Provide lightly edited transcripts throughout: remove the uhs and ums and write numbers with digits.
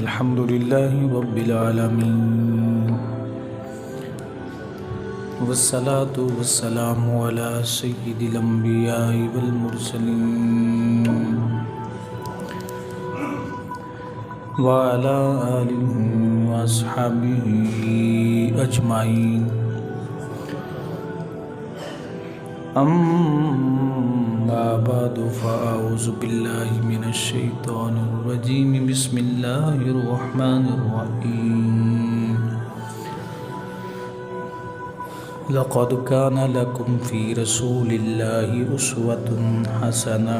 الحمد لله رب العالمين والصلاة والسلام على سيد الأنبياء والمرسلين وعلى آله وأصحابه أجمعين أما بعد فأعوذ بالله من الشيطان الرجيم بسم الله الرحمن الرحيم لقد كان لكم في رسول الله أسوة حسنة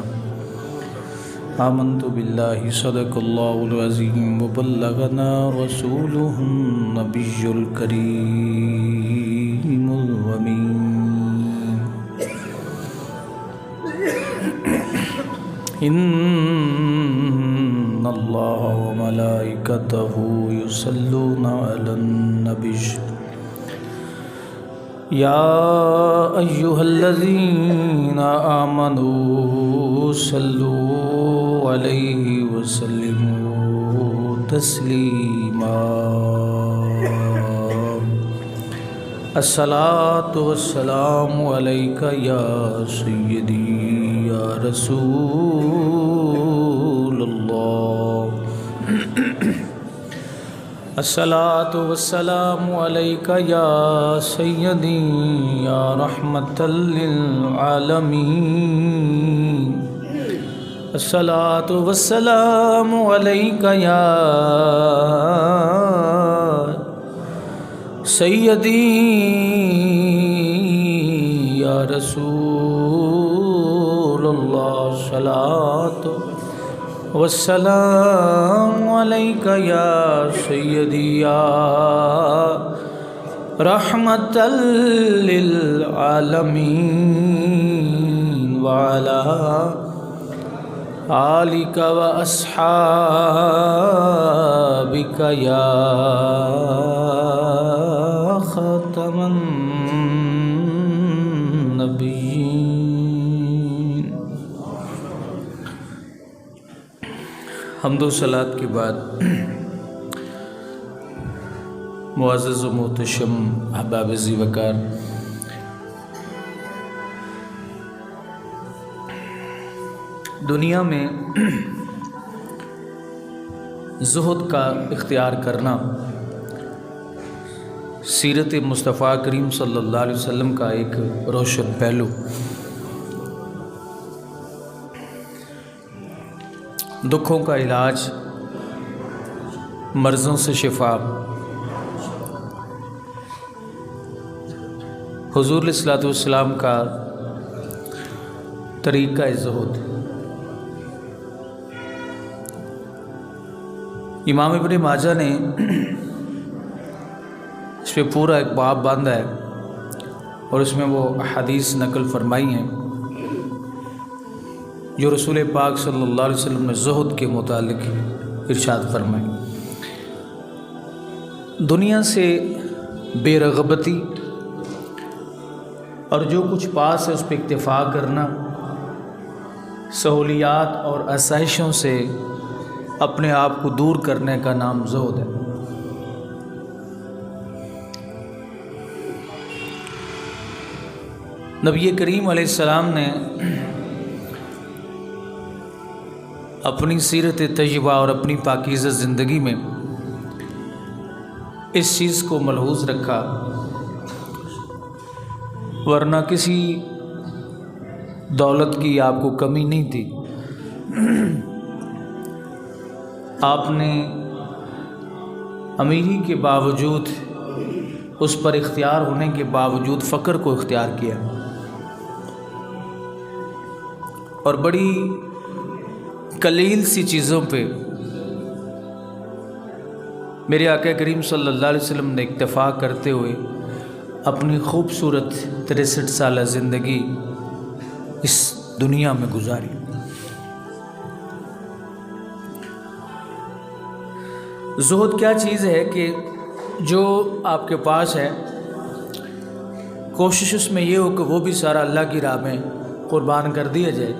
آمنت بالله صدق الله العظيم وبلغنا رسوله النبي الكريم الأمين إن الله وملائكته يصلون على النبي يا أيها الذين آمنوا صلوا عليه وسلموا تسليما الصلاة والسلام عليك يا سيدي يا رسول الله الصلاة والسلام عليك يا سيدي يا رحمة للعالمين الصلاة والسلام عليك يا سيدي يا رسول الله الصلاة والسلام عليك يا سيدي يا رحمة للعالمين وعلى آلك وأصحابك يا خاتم النبيين. حمد و صلات کے بعد معزز و محتشم احباب ذی وقار، دنیا میں زہد کا اختیار کرنا سیرت مصطفیٰ کریم صلی اللہ علیہ وسلم کا ایک روشن پہلو. دکھوں کا علاج، مرضوں سے شفا، حضور علیہ الصلوۃ والسلام کا طریقہ زہد. امام ابن ماجہ نے اس پہ پورا ایک باب باندھا ہے اور اس میں وہ احادیث نقل فرمائی ہیں جو رسول پاک صلی اللہ علیہ وسلم نے زہد کے متعلق ارشاد فرمائی. دنیا سے بے رغبتی اور جو کچھ پاس ہے اس پہ اکتفا کرنا، سہولیات اور آسائشوں سے اپنے آپ کو دور کرنے کا نام زہد ہے. نبی کریم علیہ السلام نے اپنی سیرت طیبہ اور اپنی پاکیزہ زندگی میں اس چیز کو ملحوظ رکھا، ورنہ کسی دولت کی آپ کو کمی نہیں تھی. آپ نے امیری کے باوجود، اس پر اختیار ہونے کے باوجود فقر کو اختیار کیا اور بڑی قلیل سی چیزوں پہ میرے آقا کریم صلی اللہ علیہ وسلم نے اکتفا کرتے ہوئے اپنی خوبصورت 63 سالہ زندگی اس دنیا میں گزاری. زہد کیا چیز ہے کہ جو آپ کے پاس ہے کوشش اس میں یہ ہو کہ وہ بھی سارا اللہ کی راہ میں قربان کر دیا جائے.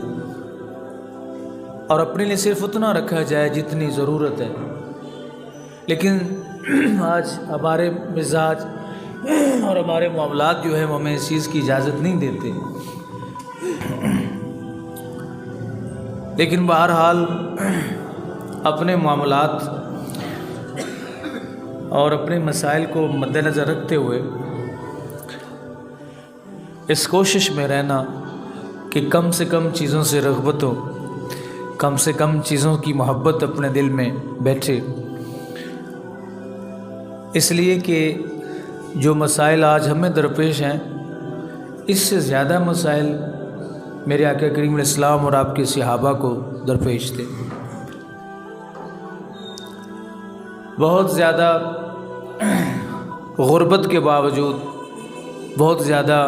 اور اپنے لیے صرف اتنا رکھا جائے جتنی ضرورت ہے. لیکن آج ہمارے مزاج اور ہمارے معاملات جو ہے وہ ہمیں اس چیز کی اجازت نہیں دیتے. لیکن بہرحال اپنے معاملات اور اپنے مسائل کو مد نظر رکھتے ہوئے اس کوشش میں رہنا کہ کم سے کم چیزوں سے رغبت ہو، کم سے کم چیزوں کی محبت اپنے دل میں بیٹھے. اس لیے کہ جو مسائل آج ہمیں درپیش ہیں اس سے زیادہ مسائل میرے آقا کریم علیہ السلام اور آپ کے صحابہ کو درپیش تھے. بہت زیادہ غربت کے باوجود، بہت زیادہ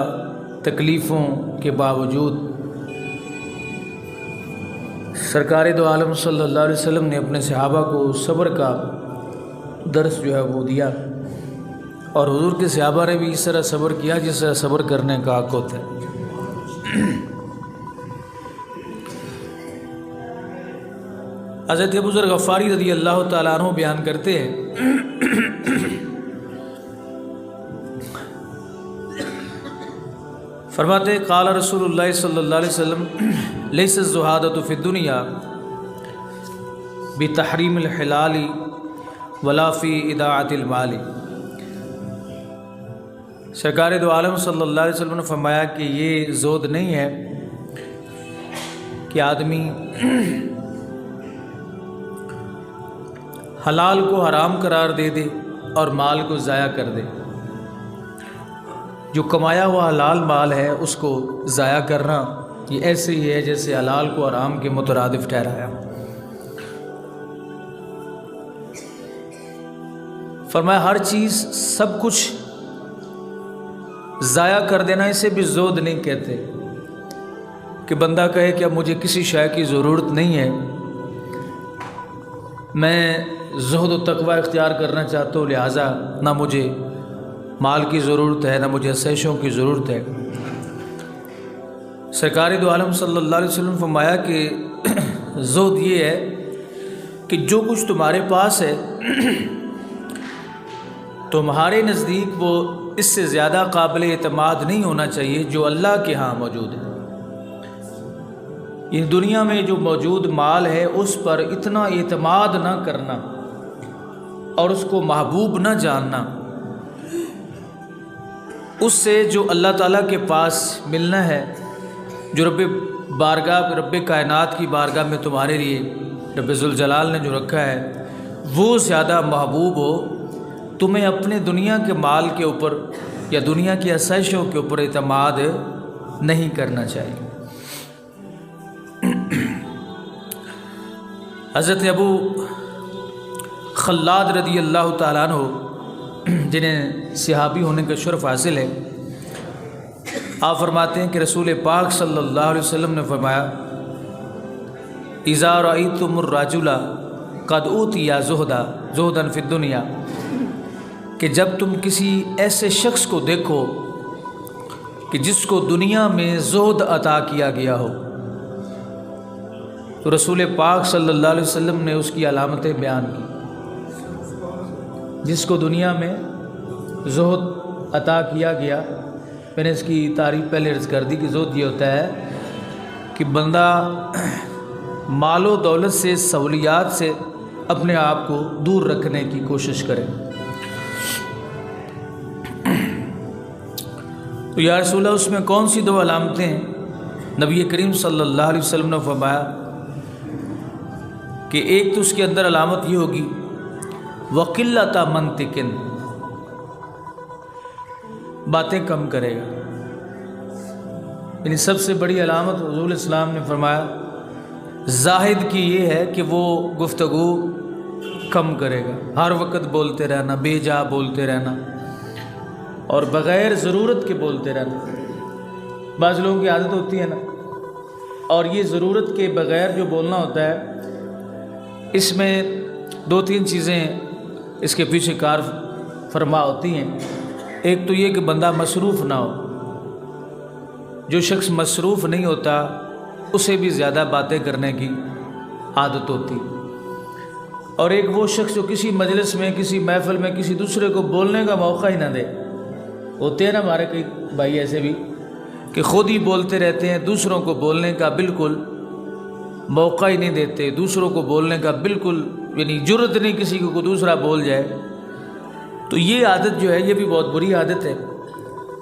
تکلیفوں کے باوجود سرکار دو عالم صلی اللہ علیہ وسلم نے اپنے صحابہ کو صبر کا درس جو ہے وہ دیا، اور حضور کے صحابہ نے بھی اس طرح صبر کیا جس طرح صبر کرنے کا حق ہوتا ہے. حضرت ابو ذر غفاری رضی اللہ تعالیٰ عنہ بیان کرتے ہیں، فرماتے قال رسول اللہ صلی اللہ علیہ وسلم لیس الزہادۃ فی الدنیا بتحریم الحلال ولا فی اضاعۃ المال. سرکار دو عالم صلی اللہ علیہ وسلم نے فرمایا کہ یہ زہد نہیں ہے کہ آدمی حلال کو حرام قرار دے دے اور مال کو ضائع کر دے. جو کمایا ہوا حلال مال ہے اس کو ضائع کرنا یہ ایسے ہی ہے جیسے حلال کو حرام کے مترادف ٹھہرایا. فرمایا ہر چیز سب کچھ ضائع کر دینا اسے بھی زہد نہیں کہتے کہ بندہ کہے کہ اب مجھے کسی شے کی ضرورت نہیں ہے، میں زہد و تقوی اختیار کرنا چاہتا ہوں، لہٰذا نہ مجھے مال کی ضرورت ہے نہ مجھے عیشوں کی ضرورت ہے. سرکار دو عالم صلی اللہ علیہ وسلم فرمایا کہ زہد یہ ہے کہ جو کچھ تمہارے پاس ہے تمہارے نزدیک وہ اس سے زیادہ قابل اعتماد نہیں ہونا چاہیے جو اللہ کے ہاں موجود ہے. اس دنیا میں جو موجود مال ہے اس پر اتنا اعتماد نہ کرنا اور اس کو محبوب نہ جاننا، اس سے جو اللہ تعالیٰ کے پاس ملنا ہے، جو رب کائنات کی بارگاہ میں تمہارے لیے رب ذوالجلال نے جو رکھا ہے وہ زیادہ محبوب ہو. تمہیں اپنے دنیا کے مال کے اوپر یا دنیا کی عیشوں کے اوپر اعتماد نہیں کرنا چاہیے. حضرت ابو خلاد رضی اللہ تعالیٰ عنہ جنہیں صحابی ہونے کا شرف حاصل ہے، آپ فرماتے ہیں کہ رسول پاک صلی اللہ علیہ وسلم نے فرمایا اذا رأیتم الرجل قد اوتی زہدا فی الدنیا، کہ جب تم کسی ایسے شخص کو دیکھو کہ جس کو دنیا میں زہد عطا کیا گیا ہو، تو رسول پاک صلی اللہ علیہ وسلم نے اس کی علامتیں بیان کی. جس کو دنیا میں زہد عطا کیا گیا، میں نے اس کی تعریف پہلے عرض کر دی کہ زہد یہ ہوتا ہے کہ بندہ مال و دولت سے، سہولیات سے اپنے آپ کو دور رکھنے کی کوشش کرے. تو یا رسول اللہ اس میں کون سی دو علامتیں ہیں؟ نبی کریم صلی اللہ علیہ وسلم نے فرمایا کہ ایک تو اس کے اندر علامت یہ ہوگی وقلۃ منطق، باتیں کم کرے گا. یعنی سب سے بڑی علامت حضور اسلام نے فرمایا زاہد کی یہ ہے کہ وہ گفتگو کم کرے گا، ہر وقت بولتے رہنا، بے جا بولتے رہنا اور بغیر ضرورت کے بولتے رہنا. بعض لوگوں کی عادت ہوتی ہے نا، اور یہ ضرورت کے بغیر جو بولنا ہوتا ہے اس میں دو تین چیزیں اس کے پیچھے کار فرما ہوتی ہیں. ایک تو یہ کہ بندہ مصروف نہ ہو. جو شخص مصروف نہیں ہوتا اسے بھی زیادہ باتیں کرنے کی عادت ہوتی ہے۔ اور ایک وہ شخص جو کسی مجلس میں، کسی محفل میں کسی دوسرے کو بولنے کا موقع ہی نہ دے۔ ہوتے ہیں نا ہمارے کئی بھائی ایسے بھی کہ خود ہی بولتے رہتے ہیں، دوسروں کو بولنے کا بالکل موقع ہی نہیں دیتے، دوسروں کو بولنے کا بالکل یعنی جرت نہیں کسی کو کوئی دوسرا بول جائے۔ تو یہ عادت جو ہے یہ بھی بہت بری عادت ہے۔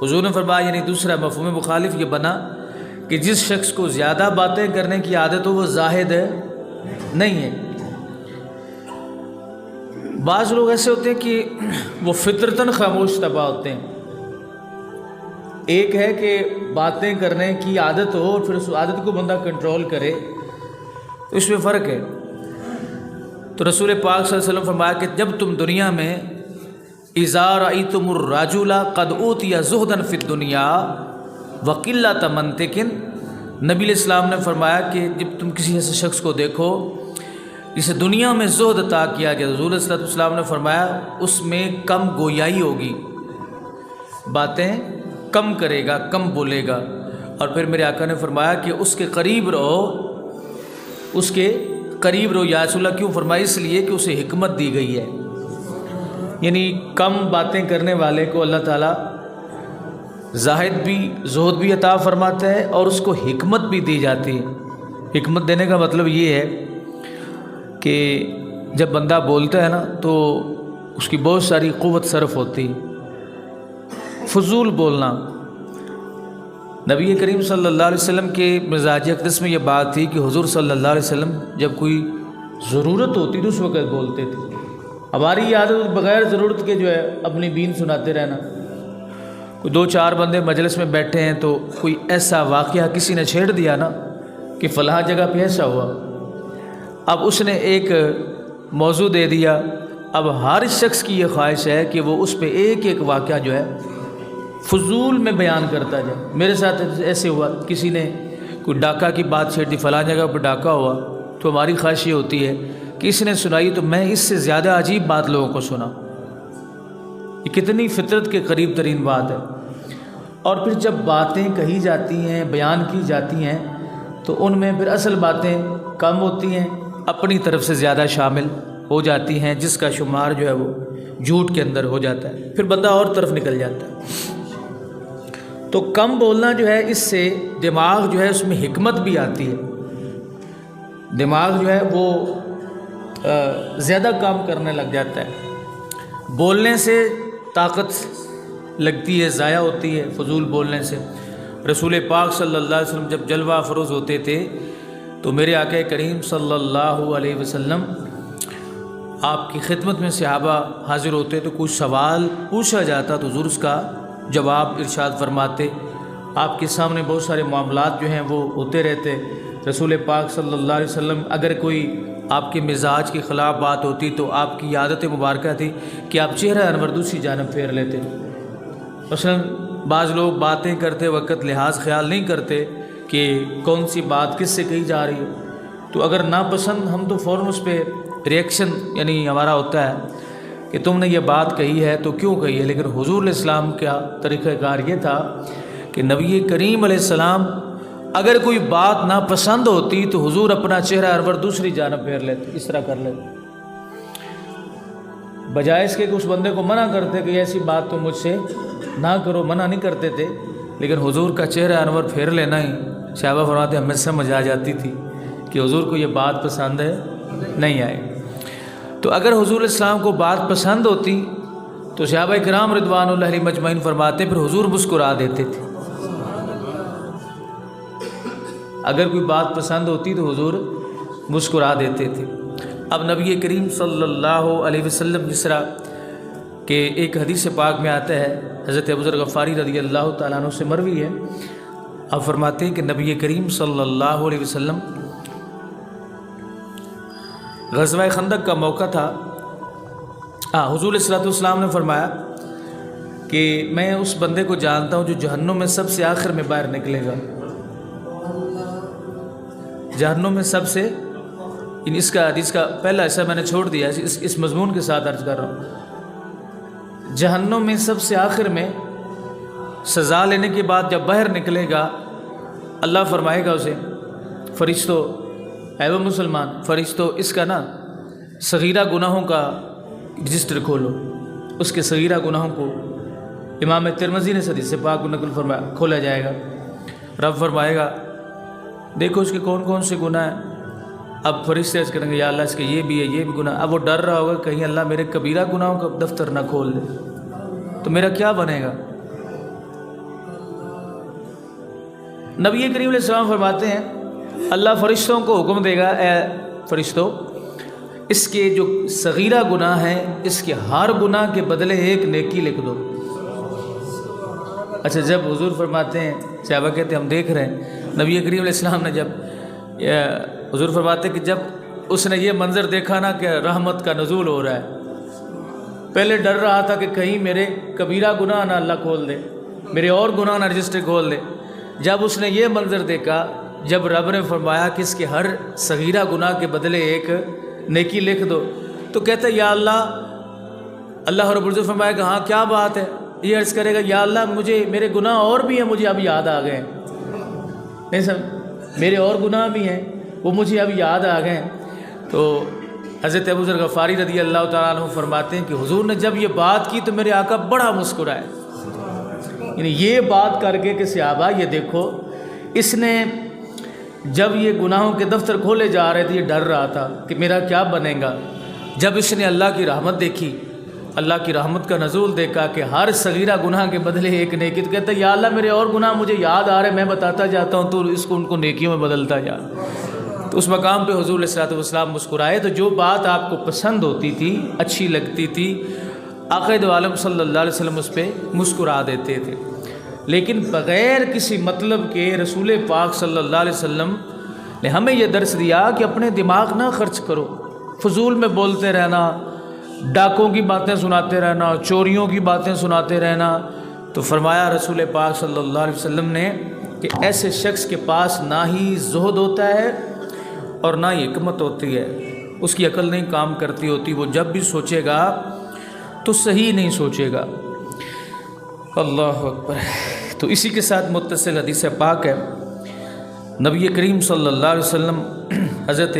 حضور نے فرمایا یعنی دوسرا مفہوم مخالف یہ بنا کہ جس شخص کو زیادہ باتیں کرنے کی عادت ہو وہ زاہد ہے نہیں ہے۔ بعض لوگ ایسے ہوتے ہیں کہ وہ فطرتاً خاموش طبع ہوتے ہیں۔ ایک ہے کہ باتیں کرنے کی عادت ہو اور پھر اس عادت کو بندہ کنٹرول کرے، تو اس میں فرق ہے۔ تو رسول پاک صلی اللہ علیہ وسلم فرمایا کہ جب تم دنیا میں اذا رأیتم الرجل قد اوتی زہدا فی الدنیا وقلۃ منطق، نبی علیہ السلام نے فرمایا کہ جب تم کسی ایسے شخص کو دیکھو جسے دنیا میں زہد عطا کیا گیا، حضور صلی اللہ علیہ وسلم نے فرمایا اس میں کم گویائی ہوگی، باتیں کم کرے گا، کم بولے گا۔ اور پھر میرے آقا نے فرمایا کہ اس کے قریب رہو، اس کے قریب رہو۔ یا رسول اللہ کیوں فرمایا؟ اس لیے کہ اسے حکمت دی گئی ہے، یعنی کم باتیں کرنے والے کو اللہ تعالیٰ زاہد بھی زہد بھی عطا فرماتا ہے اور اس کو حکمت بھی دی جاتی ہے۔ حکمت دینے کا مطلب یہ ہے کہ جب بندہ بولتا ہے نا تو اس کی بہت ساری قوت صرف ہوتی ہے۔ فضول بولنا، نبی کریم صلی اللہ علیہ وسلم کے مزاج اقدس میں یہ بات تھی کہ حضور صلی اللہ علیہ وسلم جب کوئی ضرورت ہوتی تو اس وقت بولتے تھے۔ ہماری یہ عادت بغیر ضرورت کے جو ہے اپنی بین سناتے رہنا۔ کوئی دو چار بندے مجلس میں بیٹھے ہیں تو کوئی ایسا واقعہ کسی نے چھیڑ دیا نا کہ فلاں جگہ پہ ایسا ہوا، اب اس نے ایک موضوع دے دیا۔ اب ہر شخص کی یہ خواہش ہے کہ وہ اس پہ ایک ایک واقعہ جو ہے فضول میں بیان کرتا جائے۔ میرے ساتھ ایسے ہوا، کسی نے کوئی ڈاکہ کی بات چھیڑ دی، فلاں جگہ پہ ڈاکہ ہوا، تو ہماری خواہش یہ ہوتی ہے کہ اس نے سنائی تو میں اس سے زیادہ عجیب بات لوگوں کو سنا۔ یہ کتنی فطرت کے قریب ترین بات ہے۔ اور پھر جب باتیں کہی جاتی ہیں، بیان کی جاتی ہیں، تو ان میں پھر اصل باتیں کم ہوتی ہیں، اپنی طرف سے زیادہ شامل ہو جاتی ہیں، جس کا شمار جو ہے وہ جھوٹ کے اندر ہو جاتا ہے، پھر بندہ اور طرف نکل جاتا ہے۔ تو کم بولنا جو ہے اس سے دماغ جو ہے اس میں حکمت بھی آتی ہے، دماغ جو ہے وہ زیادہ کام کرنے لگ جاتا ہے۔ بولنے سے طاقت لگتی ہے، ضائع ہوتی ہے فضول بولنے سے۔ رسول پاک صلی اللہ علیہ وسلم جب جلوہ افروز ہوتے تھے تو میرے آقا کریم صلی اللہ علیہ وسلم آپ کی خدمت میں صحابہ حاضر ہوتے تو کچھ سوال پوچھا جاتا تو حضور اس کا جواب ارشاد فرماتے۔ آپ کے سامنے بہت سارے معاملات جو ہیں وہ ہوتے رہتے۔ رسول پاک صلی اللہ علیہ وسلم اگر کوئی آپ کے مزاج کے خلاف بات ہوتی تو آپ کی عادت مبارکہ تھی کہ آپ چہرہ انور دوسری جانب پھیر لیتے۔ مثلاً بعض لوگ باتیں کرتے وقت لحاظ خیال نہیں کرتے کہ کون سی بات کس سے کہی جا رہی ہے، تو اگر ناپسند ہم تو فوراً اس پہ ریئیکشن یعنی ہمارا ہوتا ہے کہ تم نے یہ بات کہی ہے تو کیوں کہی ہے۔ لیکن حضور علیہ السلام کا طریقہ کار یہ تھا کہ نبی کریم علیہ السلام اگر کوئی بات ناپسند ہوتی تو حضور اپنا چہرہ انور دوسری جانب پھیر لیتے، اس طرح کر لیتے، بجائے اس کے کہ اس بندے کو منع کرتے کہ ایسی بات تو مجھ سے نہ کرو، منع نہیں کرتے تھے، لیکن حضور کا چہرہ انور پھیر لینا ہی صحابہ فرماتے ہمیں سمجھ آ جاتی تھی کہ حضور کو یہ بات پسند ہے نہیں آئے۔ تو اگر حضور علیہ السلام کو بات پسند ہوتی تو صحابہ کرام رضوان اللہ علیہم اجمعین فرماتے پھر حضور مسکرا دیتے تھے۔ اگر کوئی بات پسند ہوتی تو حضور مسکرا دیتے تھے۔ اب نبی کریم صلی اللہ علیہ وسلم جس طرح کہ ایک حدیث پاک میں آتا ہے، حضرت ابوذر غفاری رضی اللہ تعالیٰ عنہ سے مروی ہے، اب فرماتے ہیں کہ نبی کریم صلی اللہ علیہ وسلم غزوہ خندق کا موقع تھا۔ حضور صلی اللہ علیہ وسلم نے فرمایا کہ میں اس بندے کو جانتا ہوں جو جہنم میں سب سے آخر میں باہر نکلے گا۔ جہنم میں سب سے، اس کا حدیث کا پہلا حصہ میں نے چھوڑ دیا، اس مضمون کے ساتھ عرض کر رہا ہوں۔ جہنم میں سب سے آخر میں سزا لینے کے بعد جب باہر نکلے گا، اللہ فرمائے گا اسے، فرشتوں اے وہ مسلمان فرشتوں، اس کا نا صغیرہ گناہوں کا رجسٹر کھولو. اس کے صغیرہ گناہوں کو امام ترمذی نے حدیث پاک کو نقل فرمایا کھولا جائے گا. رب فرمائے گا دیکھو اس کے کون کون سے گناہ ہیں. اب فرشتے عرض کریں گے یا اللہ اس کے یہ بھی ہے یہ بھی گناہ. اب وہ ڈر رہا ہوگا کہیں اللہ میرے کبیرہ گناہوں کا دفتر نہ کھول دے تو میرا کیا بنے گا. نبی کریم علیہ السلام فرماتے ہیں اللہ فرشتوں کو حکم دے گا اے فرشتوں اس کے جو صغیرہ گناہ ہیں اس کے ہر گناہ کے بدلے ایک نیکی لکھ دو. اچھا جب حضور فرماتے ہیں صحابہ کہتے ہیں ہم دیکھ رہے ہیں نبی کریم علیہ السلام نے جب حضور فرماتے ہیں کہ جب اس نے یہ منظر دیکھا نا کہ رحمت کا نزول ہو رہا ہے، پہلے ڈر رہا تھا کہ کہیں میرے کبیرہ گناہ نہ اللہ کھول دے، میرے اور گناہ نہ رجسٹر کھول دے. جب اس نے یہ منظر دیکھا، جب رب نے فرمایا کہ اس کے ہر صغیرہ گناہ کے بدلے ایک نیکی لکھ دو، تو کہتا ہے یا اللہ رب العزت فرمایا کہ ہاں کیا بات ہے. یہ عرض کرے گا یا اللہ مجھے میرے گناہ اور بھی ہیں مجھے اب یاد آ گئے. نہیں سمجھ، میرے اور گناہ بھی ہیں وہ مجھے اب یاد آ گئے. تو حضرت ابو ذر غفاری رضی اللہ تعالیٰ عنہ فرماتے ہیں کہ حضور نے جب یہ بات کی تو میرے آقا بڑا مسکرائے. یعنی یہ بات کر کے کہ صحابہ یہ دیکھو اس نے جب یہ گناہوں کے دفتر کھولے جا رہے تھے یہ ڈر رہا تھا کہ میرا کیا بنے گا. جب اس نے اللہ کی رحمت دیکھی، اللہ کی رحمت کا نزول دیکھا کہ ہر صغیرہ گناہ کے بدلے ایک نیکی، تو کہتا ہے یا اللہ میرے اور گناہ مجھے یاد آ رہے میں بتاتا جاتا ہوں تو اس کو ان کو نیکیوں میں بدلتا جا. تو اس مقام پہ حضور علیہ الصلوۃ والسلام مسکرائے. تو جو بات آپ کو پسند ہوتی تھی اچھی لگتی تھی آقا دو عالم صلی اللہ علیہ وسلم اس پہ مسکرا دیتے تھے. لیکن بغیر کسی مطلب کے رسول پاک صلی اللہ علیہ وسلم نے ہمیں یہ درس دیا کہ اپنے دماغ نہ خرچ کرو، فضول میں بولتے رہنا، ڈاکوں کی باتیں سناتے رہنا، چوریوں کی باتیں سناتے رہنا. تو فرمایا رسول پاک صلی اللہ علیہ وسلم نے کہ ایسے شخص کے پاس نہ ہی زہد ہوتا ہے اور نہ ہی حکمت ہوتی ہے، اس کی عقل نہیں کام کرتی ہوتی، وہ جب بھی سوچے گا تو صحیح نہیں سوچے گا. اللہ اکبر. تو اسی کے ساتھ متصل حدیث پاک ہے نبی کریم صلی اللہ علیہ وسلم حضرت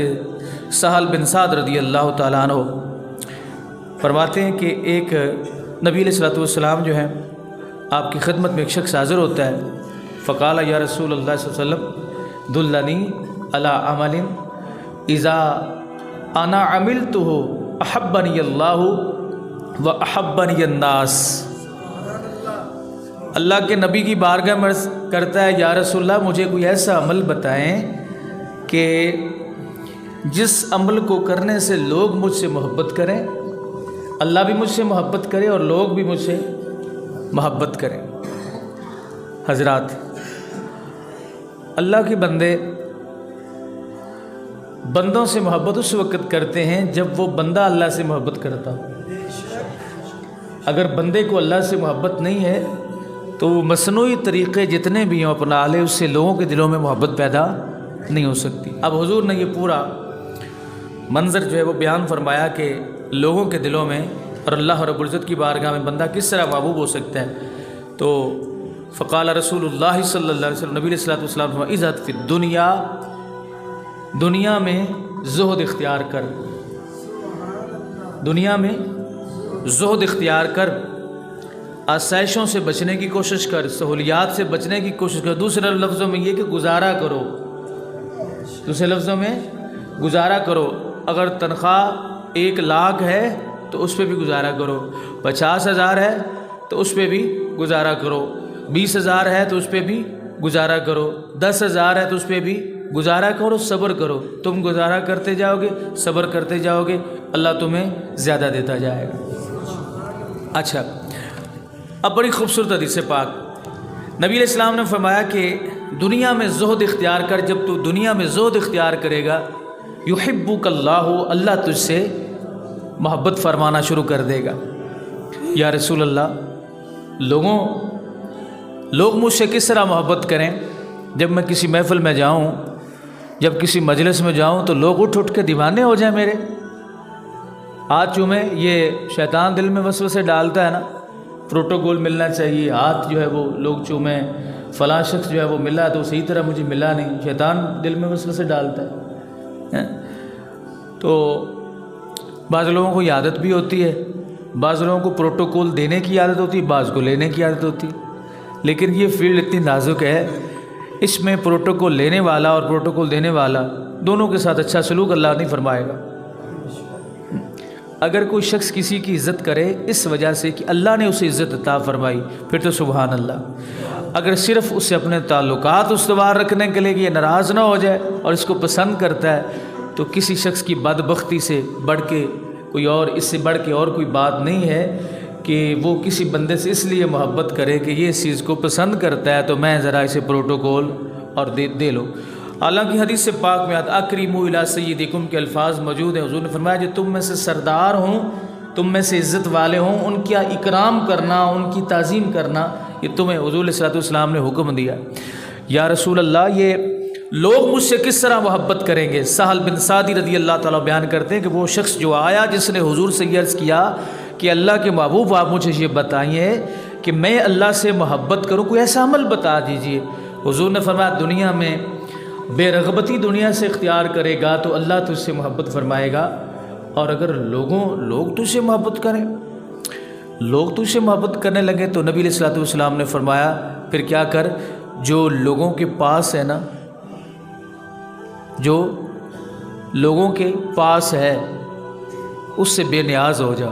سہل بن سعد رضی اللہ تعالیٰ عنہ فرماتے ہیں کہ ایک نبی علیہ الصلوۃ والسلام جو ہے آپ کی خدمت میں ایک شخص حاضر ہوتا ہے. فقال یا رسول اللہ صلی اللہ علیہ وسلم دلنی علی عمل اذا انا عملته احبنی اللہ و احبنی الناس. اللہ کے نبی کی بارگاہ میں عرض کرتا ہے یا رسول اللہ مجھے کوئی ایسا عمل بتائیں کہ جس عمل کو کرنے سے لوگ مجھ سے محبت کریں، اللہ بھی مجھ سے محبت کرے اور لوگ بھی مجھ سے محبت کریں. حضرات اللہ کے بندوں سے محبت اس وقت کرتے ہیں جب وہ بندہ اللہ سے محبت کرتا ہو. اگر بندے کو اللہ سے محبت نہیں ہے تو مصنوعی طریقے جتنے بھی ہوں اپنا لے، اس سے لوگوں کے دلوں میں محبت پیدا نہیں ہو سکتی. اب حضور نے یہ پورا منظر جو ہے وہ بیان فرمایا کہ لوگوں کے دلوں میں اور اللہ رب العزت کی بارگاہ میں بندہ کس طرح محبوب ہو سکتا ہے. تو فقال رسول اللہ صلی اللہ علیہ وسلم، نبی علیہ الصلوۃ والسلام فرمایا اذا فی الدنیا، دنیا میں زہد اختیار کر، دنیا میں زہد اختیار کر، آسائشوں سے بچنے کی کوشش کر، سہولیات سے بچنے کی کوشش کر. دوسرے لفظوں میں یہ کہ گزارا کرو، دوسرے لفظوں میں گزارا کرو. اگر تنخواہ 1 لاکھ ہے تو اس پہ بھی گزارا کرو، 50,000 ہے تو اس پہ بھی گزارا کرو، 20,000 ہے تو اس پہ بھی گزارا کرو، 10,000 ہے تو اس پہ بھی گزارا کرو. صبر کرو، تم گزارا کرتے جاؤ گے، صبر کرتے جاؤ گے، اللہ تمہیں زیادہ دیتا جائے گا. اچھا، اب بڑی خوبصورت حدیث پاک نبی علیہ السلام نے فرمایا کہ دنیا میں زہد اختیار کر. جب تو دنیا میں زہد اختیار کرے گا یحبک اللہ، اللہ تجھ سے محبت فرمانا شروع کر دے گا. یا رسول اللہ لوگ مجھ سے کس طرح محبت کریں؟ جب میں کسی محفل میں جاؤں، جب کسی مجلس میں جاؤں تو لوگ اٹھ کے دیوانے ہو جائیں میرے، ہاتھ چومیں. یہ شیطان دل میں وسوسے ڈالتا ہے نا، پروٹوکول ملنا چاہیے، ہاتھ جو ہے وہ لوگ چومیں، فلاں شخص جو ہے وہ ملا تو صحیح طرح مجھے ملا نہیں، شیطان دل میں وسوسے ڈالتا ہے. تو بعض لوگوں کو عادت بھی ہوتی ہے، بعض لوگوں کو پروٹوکول دینے کی عادت ہوتی ہے، بعض کو لینے کی عادت ہوتی ہے، لیکن یہ فیلڈ اتنی نازک ہے، اس میں پروٹوکول لینے والا اور پروٹوکول دینے والا دونوں کے ساتھ اچھا سلوک اللہ نہیں فرمائے گا۔ اگر کوئی شخص کسی کی عزت کرے اس وجہ سے کہ اللہ نے اسے عزت عطا فرمائی، پھر تو سبحان اللہ۔ اگر صرف اسے اپنے تعلقات استوار رکھنے کے لیے کہ یہ ناراض نہ ہو جائے اور اس کو پسند کرتا ہے، تو کسی شخص کی بدبختی سے بڑھ کے کوئی اور، اس سے بڑھ کے اور کوئی بات نہیں ہے کہ وہ کسی بندے سے اس لیے محبت کرے کہ یہ اس چیز کو پسند کرتا ہے تو میں ذرا اسے پروٹوکول اور دے لو۔ حالانکہ حدیث پاک میں اکرموا الی سیدکم کے الفاظ موجود ہیں۔ حضور نے فرمایا جو تم میں سے سردار ہوں، تم میں سے عزت والے ہوں، ان کا اکرام کرنا، ان کی تعظیم کرنا، یہ تمہیں حضور علیہ الصلوۃ والسلام نے حکم دیا۔ یا رسول اللہ، یہ لوگ مجھ سے کس طرح محبت کریں گے؟ سہل بن سعدی رضی اللہ تعالیٰ بیان کرتے ہیں کہ وہ شخص جو آیا جس نے حضور سے یہ عرض کیا کہ اللہ کے محبوب آپ مجھے یہ بتائیے کہ میں اللہ سے محبت کروں، کوئی ایسا عمل بتا دیجئے۔ حضور نے فرمایا دنیا میں بے رغبتی دنیا سے اختیار کرے گا تو اللہ تجھ سے محبت فرمائے گا، اور اگر لوگ تجھ سے محبت کریں، لوگ تجھ سے محبت کرنے لگے تو نبی علیہ الصلوۃ والسلام نے فرمایا پھر کیا کر، جو لوگوں کے پاس ہے نا، جو لوگوں کے پاس ہے اس سے بے نیاز ہو جا۔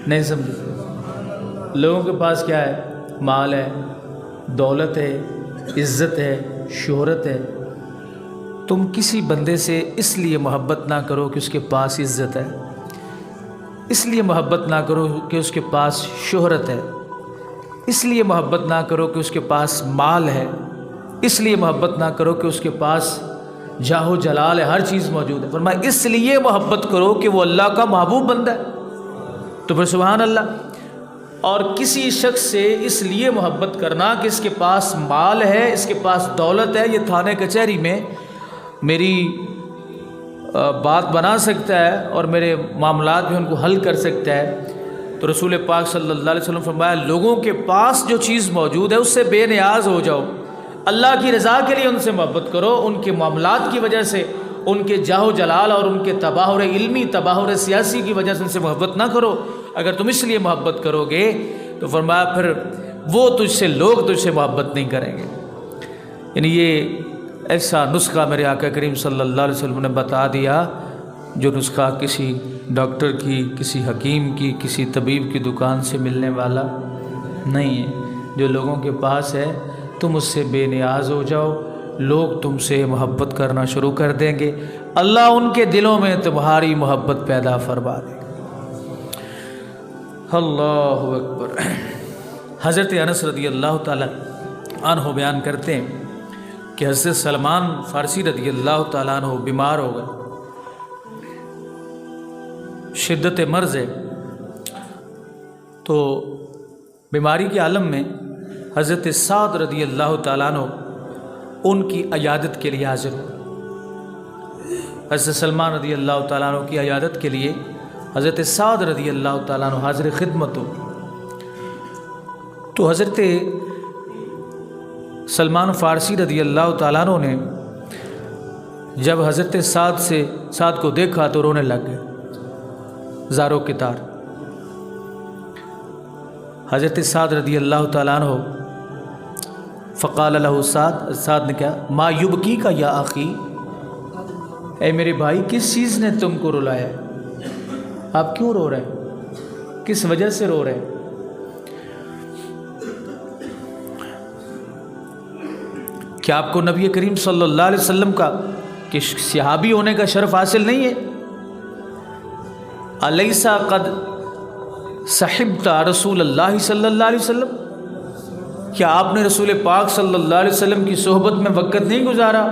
نہیں سمجھے؟ لوگوں کے پاس کیا ہے؟ مال ہے، دولت ہے، عزت ہے، شہرت ہے۔ تم کسی بندے سے اس لیے محبت نہ کرو کہ اس کے پاس عزت ہے، اس لیے محبت نہ کرو کہ اس کے پاس شہرت ہے، اس لیے محبت نہ کرو کہ اس کے پاس مال ہے، اس لیے محبت نہ کرو کہ اس کے پاس جاہ و جلال ہے، ہر چیز موجود ہے۔ فرمایا اس لیے محبت کرو کہ وہ اللہ کا محبوب بندہ ہے، تو پھر سبحان اللہ۔ اور کسی شخص سے اس لیے محبت کرنا کہ اس کے پاس مال ہے، اس کے پاس دولت ہے، یہ تھانے کچہری میں میری بات بنا سکتا ہے اور میرے معاملات بھی ان کو حل کر سکتا ہے، تو رسول پاک صلی اللہ علیہ وسلم فرمایا لوگوں کے پاس جو چیز موجود ہے اس سے بے نیاز ہو جاؤ، اللہ کی رضا کے لیے ان سے محبت کرو، ان کے معاملات کی وجہ سے، ان کے جاہ و جلال اور ان کے تباہر علمی، تباہر سیاسی کی وجہ سے ان سے محبت نہ کرو۔ اگر تم اس لیے محبت کرو گے تو فرمایا پھر وہ لوگ تجھ سے محبت نہیں کریں گے۔ یعنی یہ ایسا نسخہ میرے آقا کریم صلی اللہ علیہ وسلم نے بتا دیا جو نسخہ کسی ڈاکٹر کی، کسی حکیم کی، کسی طبیب کی دکان سے ملنے والا نہیں ہے۔ جو لوگوں کے پاس ہے تم اس سے بے نیاز ہو جاؤ، لوگ تم سے محبت کرنا شروع کر دیں گے، اللہ ان کے دلوں میں تمہاری محبت پیدا فرما دے گا۔ اللہ اکبر۔ حضرت انس رضی اللہ تعالیٰ عنہ بیان کرتے ہیں کہ حضرت سلمان فارسی رضی اللہ تعالیٰ عنہ بیمار ہو گئے، شدت مرض ہے، تو بیماری کے عالم میں حضرت سعد رضی اللہ تعالیٰ عنہ ان کی عیادت کے لیے حاضر ہو۔ حضرت سلمان رضی اللہ تعالیٰ عنہ کی عیادت کے لیے حضرت سعد رضی اللہ تعالیٰ عنہ حاضر خدمت ہو، تو حضرت سلمان فارسی رضی اللہ تعالیٰ عنہ نے جب حضرت سعد کو دیکھا تو رونے لگ گئے زاروں کے تار۔ حضرت سعد رضی اللہ تعالیٰ عنہ فقال له سعد نے کہا ما یبکی کا یا اخی، اے میرے بھائی کس چیز نے تم کو رلایا ہے؟ آپ کیوں رو رہے ہیں؟ کس وجہ سے رو رہے ہیں؟ کیا آپ کو نبی کریم صلی اللہ علیہ وسلم کا کہ صحابی ہونے کا شرف حاصل نہیں ہے؟ الیسا قد صحبت رسول اللہ صلی اللہ علیہ وسلم، کیا آپ نے رسول پاک صلی اللہ علیہ وسلم کی صحبت میں وقت نہیں گزارا؟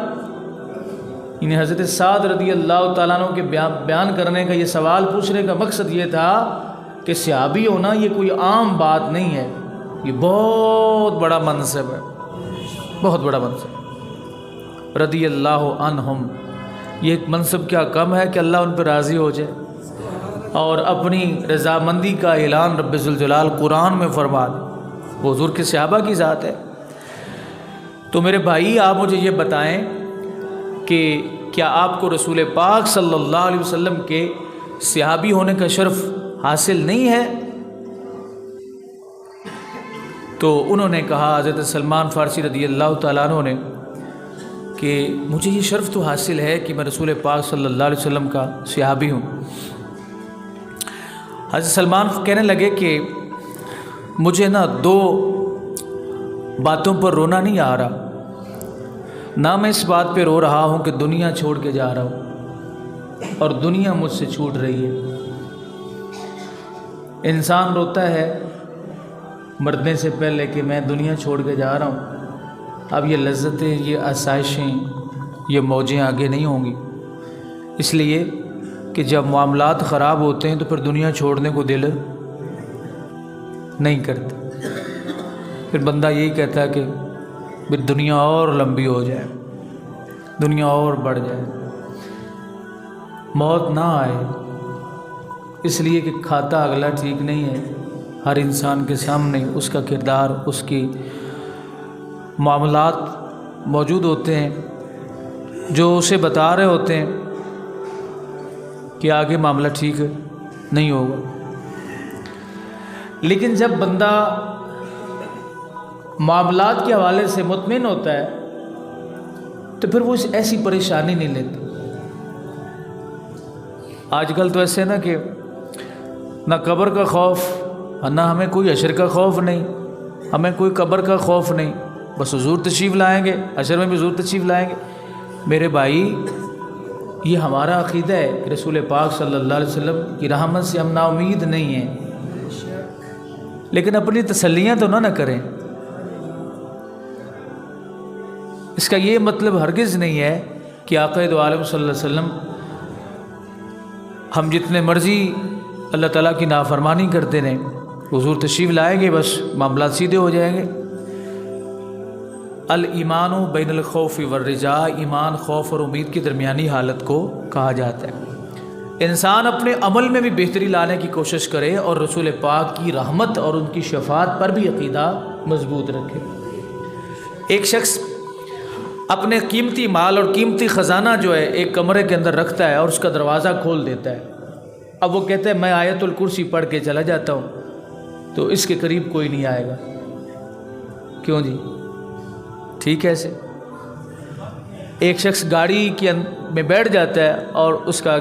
انہیں حضرت سعد رضی اللہ تعالیٰ عنہ کے بیان کرنے کا یہ سوال پوچھنے کا مقصد یہ تھا کہ صحابی ہونا یہ کوئی عام بات نہیں ہے، یہ بہت بڑا منصب ہے، بہت بڑا منصب رضی اللہ عنہم۔ یہ ایک منصب کیا کم ہے کہ اللہ ان پہ راضی ہو جائے اور اپنی رضامندی کا اعلان رب ذوالجلال قرآن میں فرما دے، وہ حضور کے صحابہ کی ذات ہے۔ تو میرے بھائی آپ مجھے یہ بتائیں کہ کیا آپ کو رسول پاک صلی اللہ علیہ وسلم کے صحابی ہونے کا شرف حاصل نہیں ہے؟ تو انہوں نے کہا حضرت سلمان فارسی رضی اللہ تعالیٰ عنہ نے کہ مجھے یہ شرف تو حاصل ہے کہ میں رسول پاک صلی اللہ علیہ وسلم کا صحابی ہوں۔ حضرت سلمان کہنے لگے کہ مجھے نا دو باتوں پر رونا نہیں آ رہا، نہ میں اس بات پہ رو رہا ہوں کہ دنیا چھوڑ کے جا رہا ہوں اور دنیا مجھ سے چھوٹ رہی ہے۔ انسان روتا ہے مرنے سے پہلے کہ میں دنیا چھوڑ کے جا رہا ہوں، اب یہ لذتیں، یہ آسائشیں، یہ موجیں آگے نہیں ہوں گی، اس لیے کہ جب معاملات خراب ہوتے ہیں تو پھر دنیا چھوڑنے کو دل نہیں کرتا، پھر بندہ یہی کہتا ہے کہ پھر دنیا اور لمبی ہو جائے، دنیا اور بڑھ جائے، موت نہ آئے، اس لیے کہ کھاتا اگلا ٹھیک نہیں ہے۔ ہر انسان کے سامنے اس کا کردار، اس کی معاملات موجود ہوتے ہیں جو اسے بتا رہے ہوتے ہیں کہ آگے معاملہ ٹھیک نہیں ہوگا۔ لیکن جب بندہ معاملات کے حوالے سے مطمئن ہوتا ہے تو پھر وہ ایسی پریشانی نہیں لیتا۔ آج کل تو ایسے نا کہ نہ قبر کا خوف، نہ ہمیں کوئی حشر کا خوف نہیں، ہمیں کوئی قبر کا خوف نہیں، بس حضور تشریف لائیں گے، حشر میں بھی حضور تشریف لائیں گے۔ میرے بھائی، یہ ہمارا عقیدہ ہے کہ رسول پاک صلی اللہ علیہ وسلم کی رحمت سے ہم نا امید نہیں ہیں، لیکن اپنی تسلیاں تو نہ کریں۔ اس کا یہ مطلب ہرگز نہیں ہے کہ آقا دو عالم صلی اللہ علیہ وسلم ہم جتنے مرضی اللہ تعالیٰ کی نافرمانی کرتے رہیں، حضور تشریف لائیں گے، بس معاملات سیدھے ہو جائیں گے۔ الایمان بین الخوف والرجاء، ایمان خوف اور امید کی درمیانی حالت کو کہا جاتا ہے۔ انسان اپنے عمل میں بھی بہتری لانے کی کوشش کرے اور رسول پاک کی رحمت اور ان کی شفاعت پر بھی عقیدہ مضبوط رکھے۔ ایک شخص اپنے قیمتی مال اور قیمتی خزانہ جو ہے ایک کمرے کے اندر رکھتا ہے اور اس کا دروازہ کھول دیتا ہے۔ اب وہ کہتا ہے میں آیت الکرسی پڑھ کے چلا جاتا ہوں تو اس کے قریب کوئی نہیں آئے گا۔ کیوں جی؟ ٹھیک ہے ایسے؟ ایک شخص گاڑی میں بیٹھ جاتا ہے اور اس کا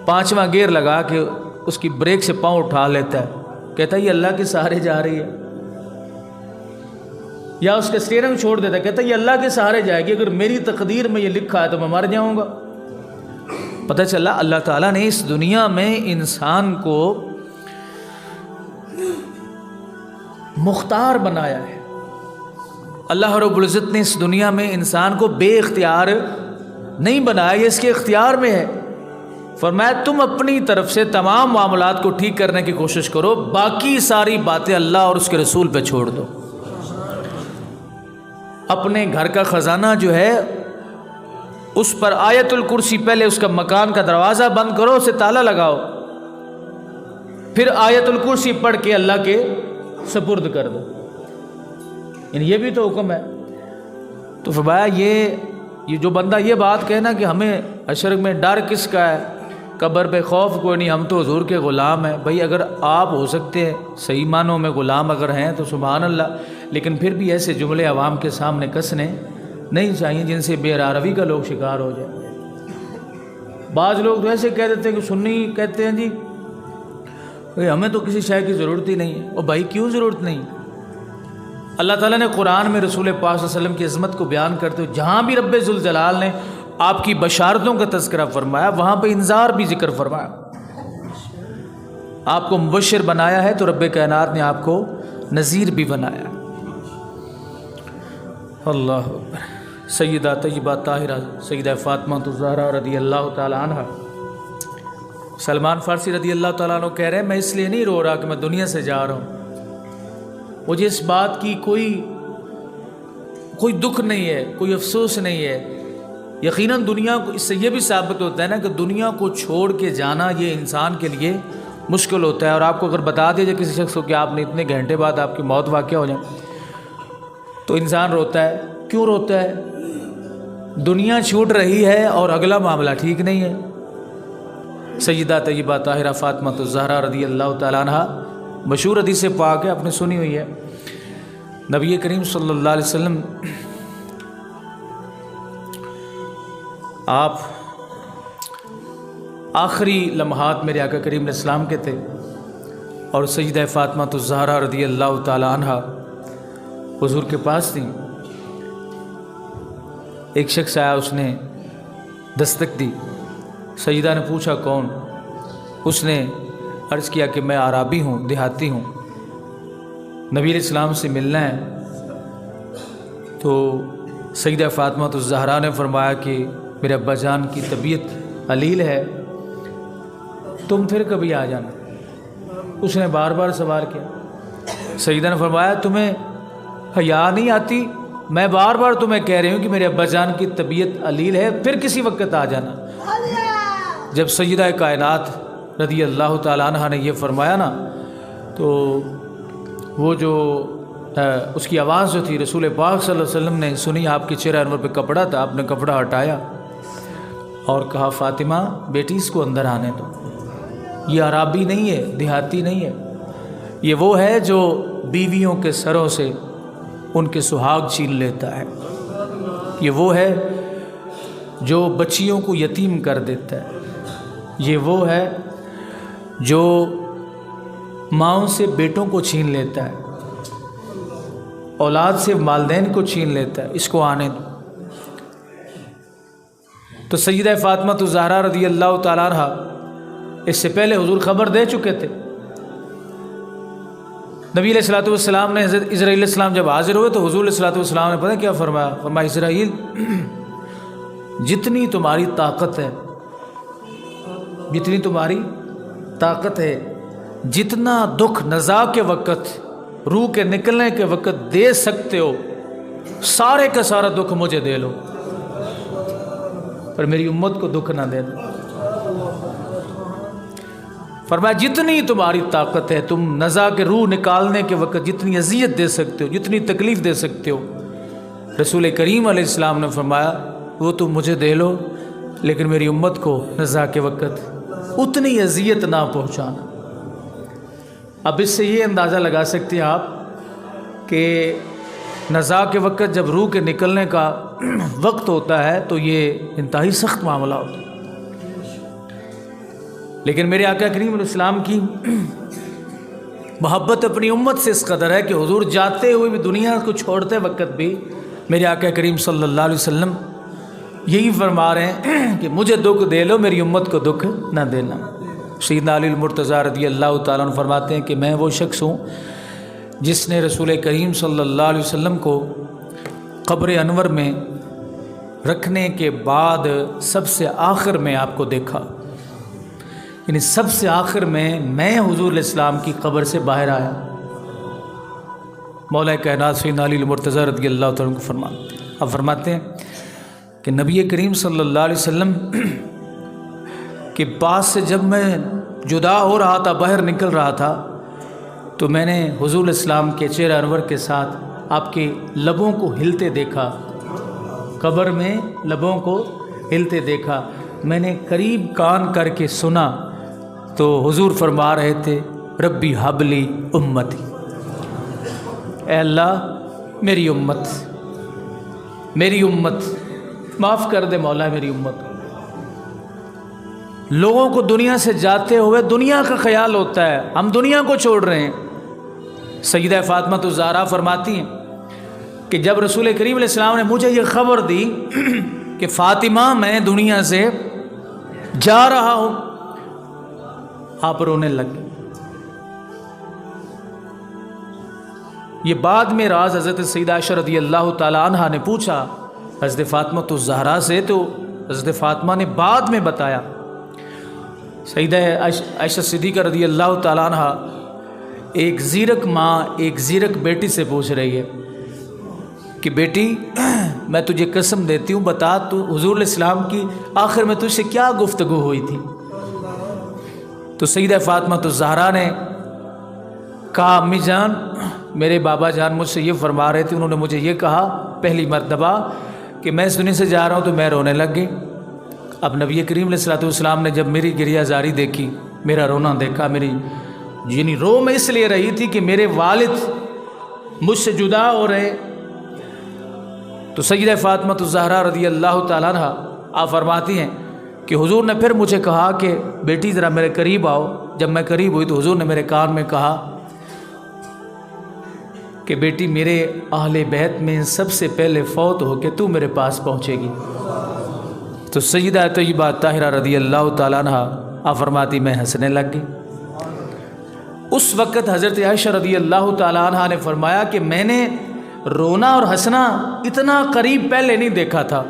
5واں گیئر لگا کے اس کی بریک سے پاؤں اٹھا لیتا ہے، کہتا ہے یہ اللہ کے سہارے جا رہی ہے، یا اس کا اسٹیئرنگ چھوڑ دیتا ہے، کہتا ہے یہ اللہ کے سہارے جائے گی، اگر میری تقدیر میں یہ لکھا ہے تو میں مر جاؤں گا۔ پتہ چلا اللہ تعالیٰ نے اس دنیا میں انسان کو مختار بنایا ہے۔ اللہ رب العزت نے اس دنیا میں انسان کو بے اختیار نہیں بنایا، یہ اس کے اختیار میں ہے۔ فرمایا تم اپنی طرف سے تمام معاملات کو ٹھیک کرنے کی کوشش کرو، باقی ساری باتیں اللہ اور اس کے رسول پہ چھوڑ دو۔ اپنے گھر کا خزانہ جو ہے اس پر آیت الکرسی، پہلے اس کا مکان کا دروازہ بند کرو، اسے تالا لگاؤ، پھر آیت الکرسی پڑھ کے اللہ کے سپرد کر دو۔ یعنی یہ بھی تو حکم ہے۔ تو فرمایا یہ جو بندہ یہ بات کہنا کہ ہمیں حشر میں ڈر کس کا ہے، قبر پہ خوف کوئی نہیں، ہم تو حضور کے غلام ہیں۔ بھائی اگر آپ ہو سکتے ہیں صحیح معنوں میں غلام اگر ہیں تو سبحان اللہ، لیکن پھر بھی ایسے جملے عوام کے سامنے کسنے نہیں چاہیے جن سے بے روی کا لوگ شکار ہو جائے۔ بعض لوگ تو ایسے کہہ دیتے ہیں کہ سنی کہتے ہیں جی ہمیں تو کسی شے کی ضرورت ہی نہیں ہے۔ اور بھائی کیوں ضرورت نہیں؟ اللہ تعالیٰ نے قرآن میں رسول پاک صلی اللہ علیہ وسلم کی عظمت کو بیان کرتے ہوئے جہاں بھی رب ذوالجلال نے آپ کی بشارتوں کا تذکرہ فرمایا وہاں پہ انذار بھی ذکر فرمایا۔ آپ کو مبشر بنایا ہے تو رب کائنات نے آپ کو نذیر بھی بنایا۔ اللہ اکبر۔ سیدہ طیبہ طاہرہ سیدہ فاطمہ الزہرا رضی اللہ تعالی عنہ، سلمان فارسی رضی اللہ تعالیٰ عنہ کہہ رہے ہیں میں اس لیے نہیں رو رہا کہ میں دنیا سے جا رہا ہوں، مجھے اس بات کی کوئی دکھ نہیں ہے، کوئی افسوس نہیں ہے۔ یقیناً دنیا کو، اس سے یہ بھی ثابت ہوتا ہے نا کہ دنیا کو چھوڑ کے جانا یہ انسان کے لیے مشکل ہوتا ہے۔ اور آپ کو اگر بتا دیا جائے کسی شخص کو کہ آپ نے اتنے گھنٹے بعد آپ کی موت واقع ہو جائے تو انسان روتا ہے۔ کیوں روتا ہے؟ دنیا چھوٹ رہی ہے اور اگلا معاملہ ٹھیک نہیں ہے۔ سیدہ طیبہ طاہرہ فاطمہ الزہرا رضی اللہ تعالیٰ عنہ، مشہور حدیث پاک ہے، آپ نے سنی ہوئی ہے، نبی کریم صلی اللہ علیہ وسلم آپ آخری لمحات میرے آقا کریم علیہ السلام کے تھے، اور سیدہ فاطمہ الزہرا رضی اللہ تعالیٰ عنہ حضور کے پاس تھیں۔ ایک شخص آیا، اس نے دستک دی، سیدہ نے پوچھا کون؟ اس نے عرض کیا کہ میں عرابی ہوں، دیہاتی ہوں، نبی علیہ السلام سے ملنا ہے۔ تو سیدہ فاطمہ الزہرا نے فرمایا کہ میرے ابا جان کی طبیعت علیل ہے، تم پھر کبھی آ جانا۔ اس نے بار بار سوال کیا، سیدہ نے فرمایا تمہیں حیا نہیں آتی؟ میں بار بار تمہیں کہہ رہی ہوں کہ میرے ابا جان کی طبیعت علیل ہے، پھر کسی وقت آ جانا۔ جب سیدہ کائنات رضی اللہ تعالیٰ عنہ نے یہ فرمایا نا، تو وہ جو اس کی آواز جو تھی رسول پاک صلی اللہ علیہ وسلم نے سنی، آپ کے چہرہ انور پہ کپڑا تھا، آپ نے کپڑا ہٹایا اور کہا فاطمہ بیٹی اس کو اندر آنے دو، یہ عرابی نہیں ہے، دیہاتی نہیں ہے، یہ وہ ہے جو بیویوں کے سروں سے ان کے سہاگ چھین لیتا ہے، یہ وہ ہے جو بچیوں کو یتیم کر دیتا ہے، یہ وہ ہے جو ماؤں سے بیٹوں کو چھین لیتا ہے، اولاد سے والدین کو چھین لیتا ہے، اس کو آنے دو۔ تو سیدہ فاطمہ الزہرا رضی اللہ تعالیٰ عنہ اس سے پہلے حضور خبر دے چکے تھے۔ نبی علیہ الصلوۃ والسلام نے حضرت اسرائیل علیہ السلام جب حاضر ہوئے تو حضور علیہ الصلوۃ والسلام نے پتہ کیا فرمایا؟ فرمایا اسرائیل جتنی تمہاری طاقت ہے، جتنی تمہاری طاقت ہے، جتنا دکھ نزاع کے وقت، روح کے نکلنے کے وقت دے سکتے ہو، سارے کا سارا دکھ مجھے دے لو، پر میری امت کو دکھ نہ دینا۔ فرمایا جتنی تمہاری طاقت ہے، تم نزاع کے روح نکالنے کے وقت جتنی اذیت دے سکتے ہو، جتنی تکلیف دے سکتے ہو، رسول کریم علیہ السلام نے فرمایا وہ تم مجھے دے لو، لیکن میری امت کو نزاع کے وقت اتنی اذیت نہ پہنچانا۔ اب اس سے یہ اندازہ لگا سکتے ہیں آپ کہ نزاع کے وقت جب روح کے نکلنے کا وقت ہوتا ہے تو یہ انتہائی سخت معاملہ ہوتا ہے، لیکن میرے آقا کریم علیہ السلام کی محبت اپنی امت سے اس قدر ہے کہ حضور جاتے ہوئے بھی، دنیا کو چھوڑتے وقت بھی، میرے آقا کریم صلی اللہ علیہ وسلم یہی فرما رہے ہیں کہ مجھے دکھ دے لو، میری امت کو دکھ نہ دینا۔ سیدنا علی المرتضیٰ رضی اللہ تعالیٰ عنہ فرماتے ہیں کہ میں وہ شخص ہوں جس نے رسول کریم صلی اللہ علیہ وسلم کو قبر انور میں رکھنے کے بعد سب سے آخر میں آپ کو دیکھا، یعنی سب سے آخر میں حضور علیہ السلام کی قبر سے باہر آیا۔ مولا کائنات سیدنا علی المرتضیٰ رضی اللہ تعالیٰ عنہ فرماتے ہیں کہ نبی کریم صلی اللہ علیہ وسلم کے پاس سے جب میں جدا ہو رہا تھا، باہر نکل رہا تھا، تو میں نے حضور علیہ السلام کے چہرہ انور کے ساتھ آپ کے لبوں کو ہلتے دیکھا، قبر میں لبوں کو ہلتے دیکھا۔ میں نے قریب کان کر کے سنا تو حضور فرما رہے تھے ربی حبلی امتی، اے اللہ میری امت، میری امت معاف کر دے مولا، میری امت۔ لوگوں کو دنیا سے جاتے ہوئے دنیا کا خیال ہوتا ہے، ہم دنیا کو چھوڑ رہے ہیں۔ سیدہ فاطمہ الزہرا فرماتی ہیں کہ جب رسول کریم علیہ السلام نے مجھے یہ خبر دی کہ فاطمہ میں دنیا سے جا رہا ہوں، آپ رونے لگے۔ یہ بعد میں راز حضرت سیدہ عائشہ رضی اللہ تعالیٰ عنہ نے پوچھا حضرت فاطمہ الزہرا سے، تو حضرت فاطمہ نے بعد میں بتایا۔ سیدہ عائشہ صدیقہ رضی اللہ تعالیٰ عنہ ایک زیرک ماں ایک زیرک بیٹی سے پوچھ رہی ہے کہ بیٹی میں تجھے قسم دیتی ہوں، بتا تو حضور علیہ السلام کی آخر میں تجھ سے کیا گفتگو ہوئی تھی؟ تو سیدہ فاطمہ الزہرا نے کہا امی جان، میرے بابا جان مجھ سے یہ فرما رہے تھے، انہوں نے مجھے یہ کہا پہلی مرتبہ کہ میں اس دنیا سے جا رہا ہوں تو میں رونے لگ گئی۔ اب نبی کریم علیہ الصلوۃ والسلام نے جب میری گریہ زاری دیکھی، میرا رونا دیکھا، میری یعنی رو میں اس لیے رہی تھی کہ میرے والد مجھ سے جدا ہو رہے، تو سیدہ فاطمہ الزہرا رضی اللہ تعالیٰ عنہ آپ فرماتی ہیں کہ حضور نے پھر مجھے کہا کہ بیٹی ذرا میرے قریب آؤ۔ جب میں قریب ہوئی تو حضور نے میرے کان میں کہا کہ بیٹی میرے اہل بیت میں سب سے پہلے فوت ہو کے تو میرے پاس پہنچے گی۔ تو سیدہ طیبہ طاہرہ رضی اللہ تعالیٰ عنہ آپ فرماتی میں ہنسنے لگ گئی۔ اس وقت حضرت عائشہ رضی اللہ تعالیٰ عنہ نے فرمایا کہ میں نے رونا اور ہنسنا اتنا قریب پہلے نہیں دیکھا تھا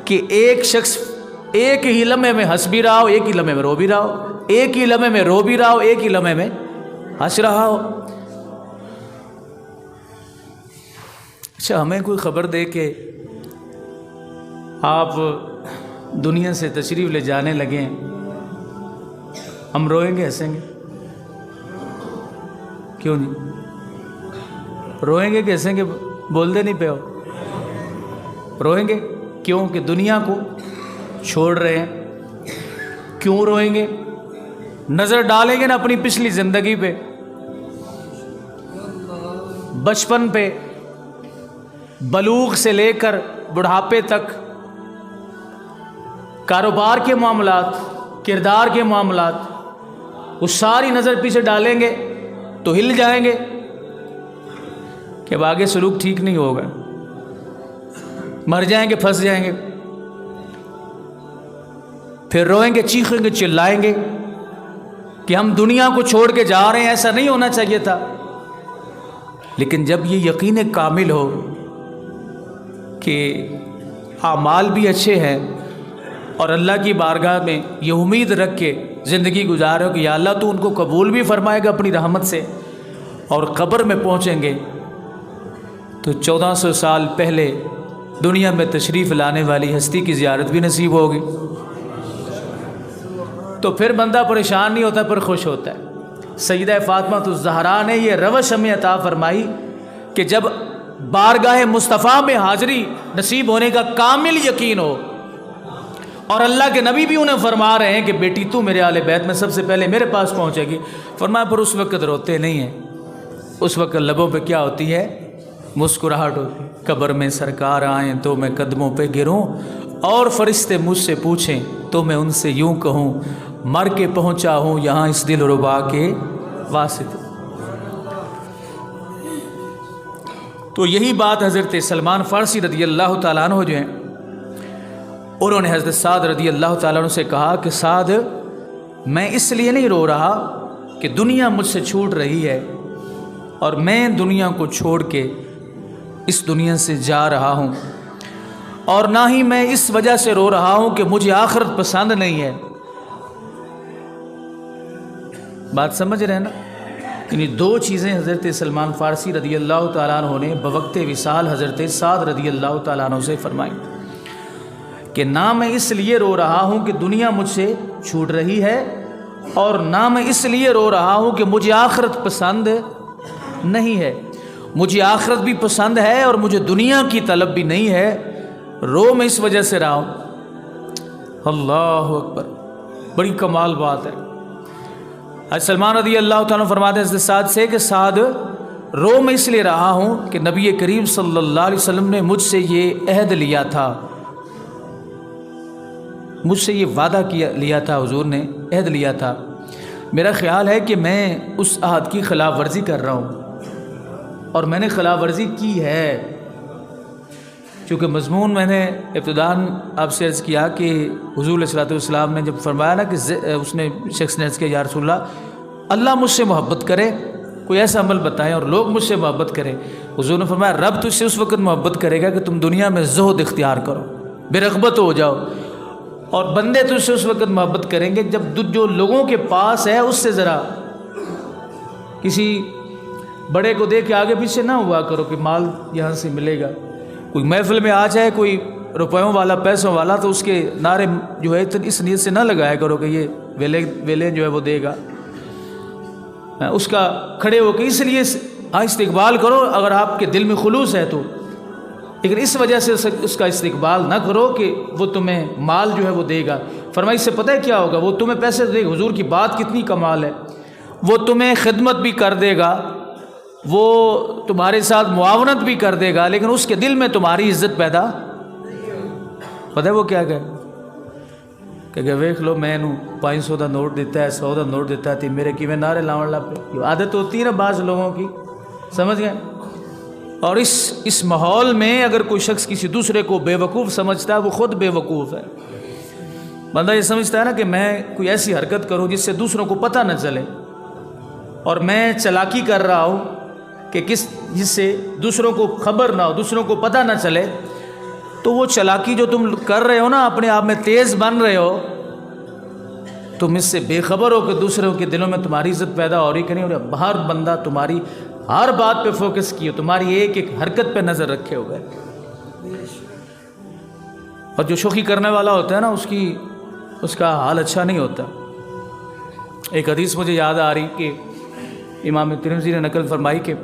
کہ ایک شخص ایک ہی لمحے میں ہنس بھی رہا ہو، ایک ہی لمحے میں رو بھی رہا ہو، ایک ہی لمحے میں رو بھی رہا ہو، ایک ہی لمحے میں ہنس رہا ہو۔ اچھا، ہمیں کوئی خبر دے کہ آپ دنیا سے تشریف لے جانے لگے، ہم روئیں گے ہنسیں گے؟ کیوں نہیں روئیں گے کہ ہنسیں گے؟ بولتے نہیں پے ہو؟ روئیں گے کیوں؟ کہ دنیا کو چھوڑ رہے ہیں۔ کیوں روئیں گے؟ نظر ڈالیں گے نا اپنی پچھلی زندگی پہ، بچپن پہ، بلوغ سے لے کر بڑھاپے تک، کاروبار کے معاملات، کردار کے معاملات، وہ ساری نظر پیچھے ڈالیں گے تو ہل جائیں گے کہ اب آگے سلوک ٹھیک نہیں ہوگا، مر جائیں گے، پھنس جائیں گے۔ پھر روئیں گے، چیخیں گے، چلائیں گے کہ ہم دنیا کو چھوڑ کے جا رہے ہیں، ایسا نہیں ہونا چاہیے تھا۔ لیکن جب یہ یقین کامل ہو کہ اعمال بھی اچھے ہیں اور اللہ کی بارگاہ میں یہ امید رکھ کے زندگی گزارو کہ یا اللہ تو ان کو قبول بھی فرمائے گا اپنی رحمت سے، اور قبر میں پہنچیں گے تو 1400 سال پہلے دنیا میں تشریف لانے والی ہستی کی زیارت بھی نصیب ہوگی، تو پھر بندہ پریشان نہیں ہوتا، پر خوش ہوتا ہے۔ سیدہ فاطمہ الزہرا نے یہ روش ہمیں عطا فرمائی کہ جب بارگاہ مصطفیٰ میں حاضری نصیب ہونے کا کامل یقین ہو، اور اللہ کے نبی بھی انہیں فرما رہے ہیں کہ بیٹی تو میرے اہل بیت میں سب سے پہلے میرے پاس پہنچے گی، فرمایا پر اس وقت روتے نہیں ہیں، اس وقت لبوں پہ کیا ہوتی ہے؟ مسکراہٹ ہوتی ہے۔ قبر میں سرکار آئیں تو میں قدموں پہ گروں، اور فرشتے مجھ سے پوچھیں تو میں ان سے یوں کہوں مر کے پہنچا ہوں یہاں اس دل ربا کے واسطے۔ تو یہی بات حضرت سلمان فارسی رضی اللہ تعالیٰ عنہ جو ہیں، انہوں نے حضرت سعد رضی اللہ تعالیٰ عنہ سے کہا کہ سعد، میں اس لیے نہیں رو رہا کہ دنیا مجھ سے چھوٹ رہی ہے اور میں دنیا کو چھوڑ کے اس دنیا سے جا رہا ہوں، اور نہ ہی میں اس وجہ سے رو رہا ہوں کہ مجھے آخرت پسند نہیں ہے۔ بات سمجھ رہے ہیں نا؟ یعنی دو چیزیں حضرت سلمان فارسی رضی اللہ تعالیٰ عنہ نے بوقت وصال حضرت سعد رضی اللہ تعالیٰ عنہ سے فرمائی کہ نہ میں اس لیے رو رہا ہوں کہ دنیا مجھ سے چھوٹ رہی ہے، اور نہ میں اس لیے رو رہا ہوں کہ مجھے آخرت پسند نہیں ہے۔ مجھے آخرت بھی پسند ہے اور مجھے دنیا کی طلب بھی نہیں ہے، رو میں اس وجہ سے رہا ہوں۔ اللہ اکبر، بڑی کمال بات ہے۔ حضرت سلمان رضی اللہ تعالیٰ فرماتے ہیں حضرت سعد سے کہ سعد، رو میں اس لیے رہا ہوں کہ نبی کریم صلی اللہ علیہ وسلم نے مجھ سے یہ عہد لیا تھا، مجھ سے یہ وعدہ لیا تھا، حضور نے عہد لیا تھا، میرا خیال ہے کہ میں اس عہد کی خلاف ورزی کر رہا ہوں، اور میں نے خلاف ورزی کی ہے۔ چونکہ مضمون میں نے ابتداً آپ سے عرض کیا کہ حضور علیہ الصلوۃ والسلام نے جب فرمایا نا کہ اس نے شخص نے عرض کیا یا رسول اللہ مجھ سے محبت کرے، کوئی ایسا عمل بتائیں اور لوگ مجھ سے محبت کریں۔ حضور نے فرمایا رب تجھ سے اس وقت محبت کرے گا کہ تم دنیا میں زہد اختیار کرو، بے رغبت ہو جاؤ، اور بندے تجھ سے اس وقت محبت کریں گے جب جو لوگوں کے پاس ہے اس سے ذرا کسی بڑے کو دیکھ کے آگے پیچھے نہ ہوا کرو کہ مال یہاں سے ملے گا۔ کوئی محفل میں آ جائے کوئی روپیوں والا، پیسوں والا، تو اس کے نعرے جو ہے اس نیت سے نہ لگایا کرو کہ یہ ویلے جو ہے وہ دے گا، اس کا کھڑے ہو کے اس لیے استقبال کرو اگر آپ کے دل میں خلوص ہے تو۔ لیکن اس وجہ سے اس کا استقبال نہ کرو کہ وہ تمہیں مال جو ہے وہ دے گا۔ فرمایا اس سے پتہ ہے کیا ہوگا، وہ تمہیں پیسے دے گا، حضور کی بات کتنی کمال ہے، وہ تمہیں خدمت بھی کر دے گا، وہ تمہارے ساتھ معاونت بھی کر دے گا، لیکن اس کے دل میں تمہاری عزت پیدا، پتہ ہے وہ کیا کہ ویکھ لو میں نوں 500 دا نوٹ دیتا ہے، 100 دا نوٹ دیتا ہے تے میرے کیویں نعرے لاؤن لگ پے۔ یہ عادت ہوتی ہے نا بعض لوگوں کی، سمجھ گئے؟ اور اس ماحول میں اگر کوئی شخص کسی دوسرے کو بے وقوف سمجھتا ہے وہ خود بے وقوف ہے۔ بندہ یہ سمجھتا ہے نا کہ میں کوئی ایسی حرکت کروں جس سے دوسروں کو پتہ نہ چلے، اور میں چالاکی کر رہا ہوں کہ جس سے دوسروں کو خبر نہ ہو، دوسروں کو پتہ نہ چلے، تو وہ چالاکی جو تم کر رہے ہو نا، اپنے آپ میں تیز بن رہے ہو، تم اس سے بے خبر ہو کہ دوسروں کے دلوں میں تمہاری عزت پیدا ہو رہی کہ نہیں ہو رہی۔ ہر بندہ تمہاری ہر بات پہ فوکس کیے، تمہاری ایک ایک حرکت پہ نظر رکھے ہوئے، اور جو شوخی کرنے والا ہوتا ہے نا اس کا حال اچھا نہیں ہوتا۔ ایک حدیث مجھے یاد آ رہی کہ امام ترمذی نے نقل فرمائی کہ